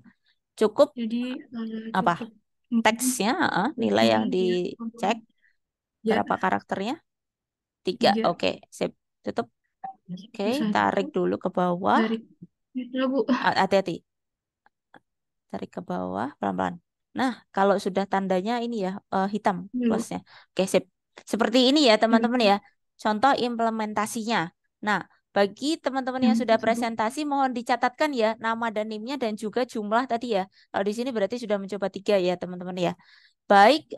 Cukup Jadi apa? cukup ini Teksnya, nilai yang ya. dicek Ya, berapa karakternya? 3. 3. Oke, sip. Tutup. Oke, Bisa tarik dulu ke bawah. dari itu, Bu. Hati-hati. Tarik ke bawah pelan-pelan. Nah, kalau sudah tandanya ini ya hitam Iya, Bu. plusnya. Oke, sip. Seperti ini ya teman-teman Ini ya. Contoh implementasinya. Nah, bagi teman-teman yang yang sudah tersebut. presentasi mohon dicatatkan ya nama dan NIM-nya dan juga jumlah tadi ya. Kalau di sini berarti sudah mencoba 3 ya teman-teman ya. Baik,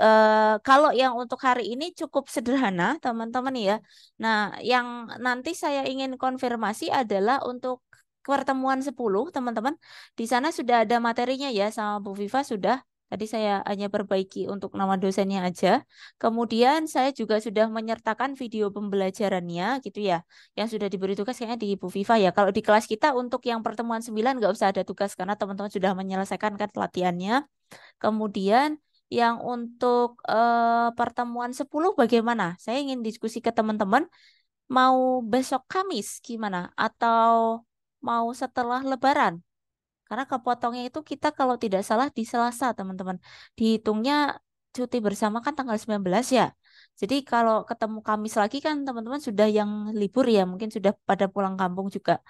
kalau yang untuk hari ini cukup sederhana, teman-teman ya. Nah, yang nanti saya ingin konfirmasi adalah untuk pertemuan 10, teman-teman. Di sana sudah ada materinya ya sama Bu Viva sudah. Tadi saya hanya perbaiki untuk nama dosennya aja. Kemudian saya juga sudah menyertakan video pembelajarannya gitu ya. Yang sudah diberi tugas kayaknya di Bu Viva ya. Kalau di kelas kita untuk yang pertemuan 9 nggak usah ada tugas karena teman-teman sudah menyelesaikan kan latihannya. Kemudian yang untuk pertemuan 10 bagaimana? Saya ingin diskusi ke teman-teman, mau besok Kamis gimana? Atau mau setelah Lebaran? Karena kepotongnya itu kita kalau tidak salah di Selasa, teman-teman. Dihitungnya cuti bersama kan tanggal 19 ya. Jadi kalau ketemu Kamis lagi kan teman-teman sudah yang libur ya, mungkin sudah pada pulang kampung juga.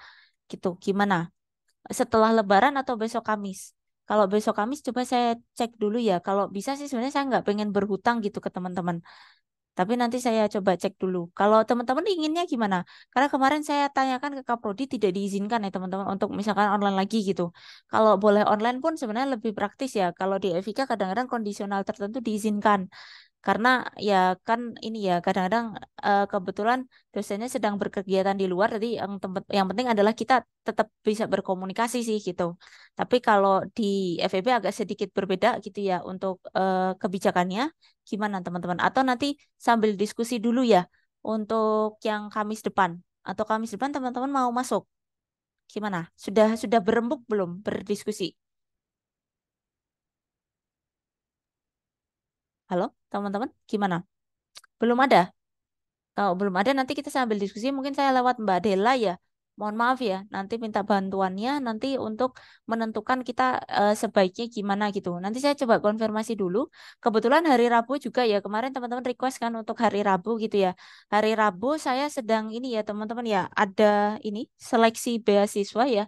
Gitu. Gimana? Setelah Lebaran atau besok Kamis? Kalau besok Kamis coba saya cek dulu ya. Kalau bisa sih sebenarnya saya nggak pengen berhutang gitu ke teman-teman. Tapi nanti saya coba cek dulu. Kalau teman-teman inginnya gimana? Karena kemarin saya tanyakan ke Kaprodi tidak diizinkan ya teman-teman untuk misalkan online lagi gitu. Kalau boleh online pun sebenarnya lebih praktis ya. Kalau di Evika kadang-kadang kondisional tertentu diizinkan. Karena ya kan ini ya kadang-kadang kebetulan dosennya sedang berkegiatan di luar, jadi yang penting adalah kita tetap bisa berkomunikasi sih gitu. Tapi kalau di FEB agak sedikit berbeda gitu ya untuk kebijakannya. Gimana teman-teman? Atau nanti sambil diskusi dulu ya untuk yang Kamis depan. Atau Kamis depan teman-teman mau masuk? Gimana? Sudah berembuk belum berdiskusi? Halo, teman-teman? Gimana? Belum ada? Kalau belum ada nanti kita sambil diskusi mungkin saya lewat Mbak Dela ya. mohon maaf ya, nanti minta bantuannya nanti untuk menentukan kita sebaiknya gimana gitu. Nanti saya coba konfirmasi dulu. Kebetulan hari Rabu juga ya, kemarin teman-teman request kan untuk hari Rabu gitu ya. Hari Rabu saya sedang ini ya teman-teman ya, ada ini seleksi beasiswa ya,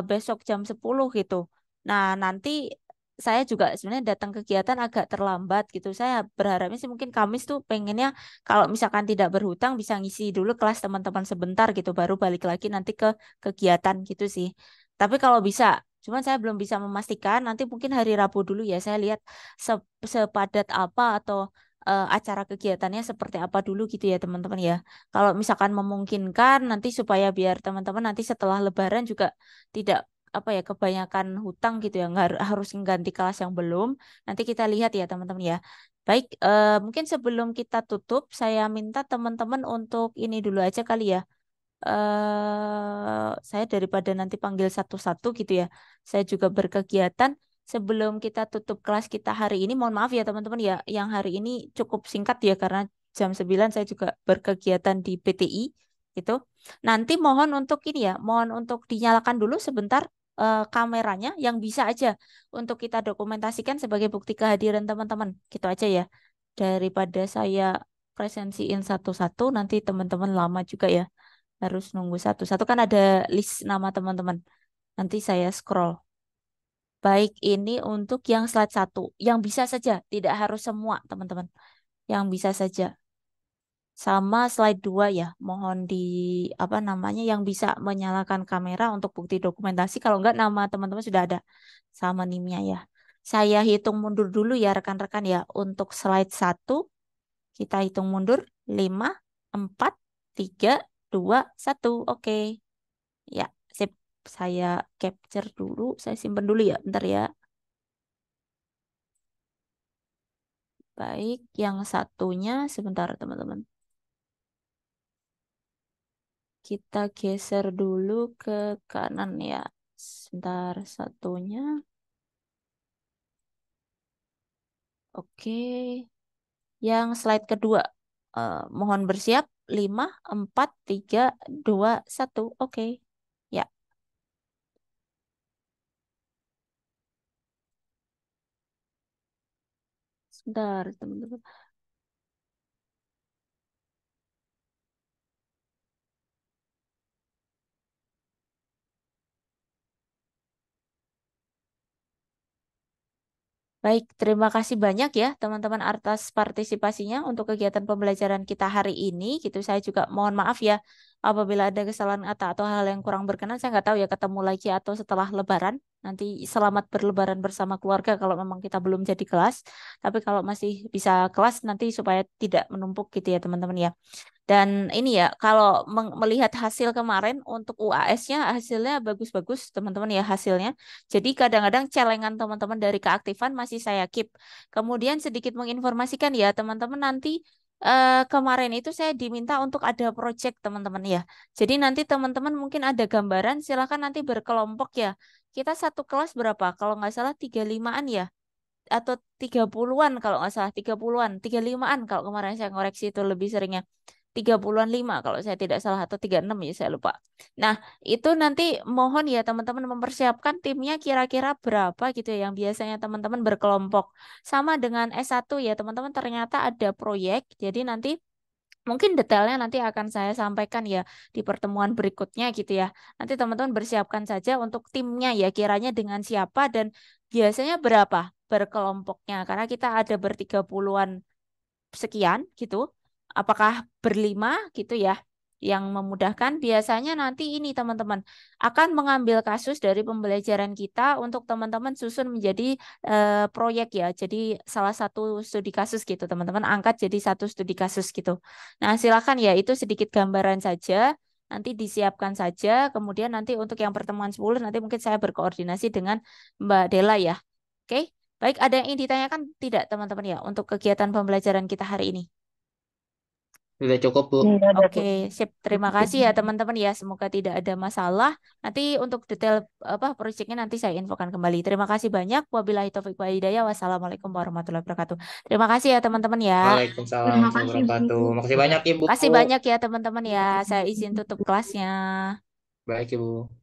besok jam 10 gitu. Nah, nanti saya juga sebenarnya datang kegiatan agak terlambat gitu. Saya berharapnya sih mungkin Kamis tuh pengennya kalau misalkan tidak berhutang bisa ngisi dulu kelas teman-teman sebentar gitu, baru balik lagi nanti ke kegiatan gitu sih. Tapi kalau bisa, cuman saya belum bisa memastikan. Nanti mungkin hari Rabu dulu ya. Saya lihat sepadat apa atau acara kegiatannya seperti apa dulu gitu ya teman-teman ya. Kalau misalkan memungkinkan nanti supaya biar teman-teman nanti setelah Lebaran juga tidak apa ya kebanyakan hutang gitu ya, nggak harus mengganti kelas yang belum. Nanti kita lihat ya teman-teman ya. Baik, mungkin sebelum kita tutup, saya minta teman-teman untuk ini dulu aja kali ya. Saya daripada nanti panggil satu-satu gitu ya. Saya juga berkegiatan. Sebelum kita tutup kelas kita hari ini, mohon maaf ya teman-teman ya, yang hari ini cukup singkat ya karena jam 9 saya juga berkegiatan di PTI gitu. Nanti mohon untuk ini ya, mohon untuk dinyalakan dulu sebentar kameranya yang bisa aja untuk kita dokumentasikan sebagai bukti kehadiran teman-teman. Gitu aja ya. Daripada saya presensiin satu-satu, nanti teman-teman lama juga ya. Harus nunggu satu-satu kan ada list nama teman-teman. Nanti saya scroll. Baik, ini untuk yang slide satu. Yang bisa saja, tidak harus semua teman-teman. Yang bisa saja. Sama slide 2 ya, mohon di apa namanya yang bisa menyalakan kamera untuk bukti dokumentasi. Kalau enggak nama teman-teman sudah ada sama nimnya ya. Saya hitung mundur dulu ya rekan-rekan ya. Untuk slide satu kita hitung mundur 5, 4, 3, 2, 1. Oke. Ya, sip. Saya capture dulu, saya simpan dulu ya, bentar ya. Baik, yang satunya sebentar teman-teman. Kita geser dulu ke kanan ya. Sebentar, satunya. Oke. Yang slide kedua. Mohon bersiap. 5, 4, 3, 2, 1. Oke. Ya, sebentar teman-teman. Baik, terima kasih banyak ya teman-teman atas partisipasinya untuk kegiatan pembelajaran kita hari ini. Gitu, saya juga mohon maaf ya apabila ada kesalahan kata atau hal yang kurang berkenan. Saya nggak tahu ya ketemu lagi atau setelah Lebaran. Nanti selamat berlebaran bersama keluarga kalau memang kita belum jadi kelas. Tapi kalau masih bisa kelas nanti supaya tidak menumpuk gitu ya teman-teman ya. Dan ini ya, kalau melihat hasil kemarin untuk UAS-nya, hasilnya bagus-bagus teman-teman ya hasilnya. Jadi kadang-kadang celengan teman-teman dari keaktifan masih saya keep. Kemudian sedikit menginformasikan ya teman-teman nanti kemarin itu saya diminta untuk ada project teman-teman ya. Jadi nanti teman-teman mungkin ada gambaran, silakan nanti berkelompok ya. Kita satu kelas berapa? Kalau nggak salah 35-an ya atau 30-an kalau nggak salah 30-an 35-an kalau kemarin saya ngoreksi itu lebih seringnya 30-an 5 kalau saya tidak salah atau 36 ya saya lupa. Nah, itu nanti mohon ya teman-teman mempersiapkan timnya kira-kira berapa gitu ya yang biasanya teman-teman berkelompok. Sama dengan S1 ya teman-teman ternyata ada proyek. Jadi nanti mungkin detailnya nanti akan saya sampaikan ya di pertemuan berikutnya gitu ya. Nanti teman-teman bersiapkan saja untuk timnya ya kiranya dengan siapa dan biasanya berapa berkelompoknya. Karena kita ada bertiga puluhan sekian gitu. Apakah berlima gitu ya yang memudahkan biasanya nanti ini teman-teman akan mengambil kasus dari pembelajaran kita untuk teman-teman susun menjadi proyek ya. Jadi salah satu studi kasus gitu teman-teman angkat jadi satu studi kasus gitu. Nah, silakan ya itu sedikit gambaran saja. Nanti disiapkan saja. Kemudian nanti untuk yang pertemuan 10 nanti mungkin saya berkoordinasi dengan Mbak Dela ya. Oke. Baik, ada yang ingin ditanyakan tidak teman-teman ya untuk kegiatan pembelajaran kita hari ini? Sudah cukup, Bu. Iya, ada Oke, sip. Terima kasih ya teman-teman ya. Semoga tidak ada masalah. Nanti untuk detail apa proyeknya nanti saya infokan kembali. Terima kasih banyak. Wabillahi taufiq wa hidayah. Wassalamualaikum warahmatullahi wabarakatuh. Terima kasih ya teman-teman ya. Waalaikumsalam Terima warahmatullahi kasih, Bu. wabarakatuh. Makasih banyak, Ibu. Kasih banyak ya teman-teman ya. Saya izin tutup kelasnya. Baik, Ibu.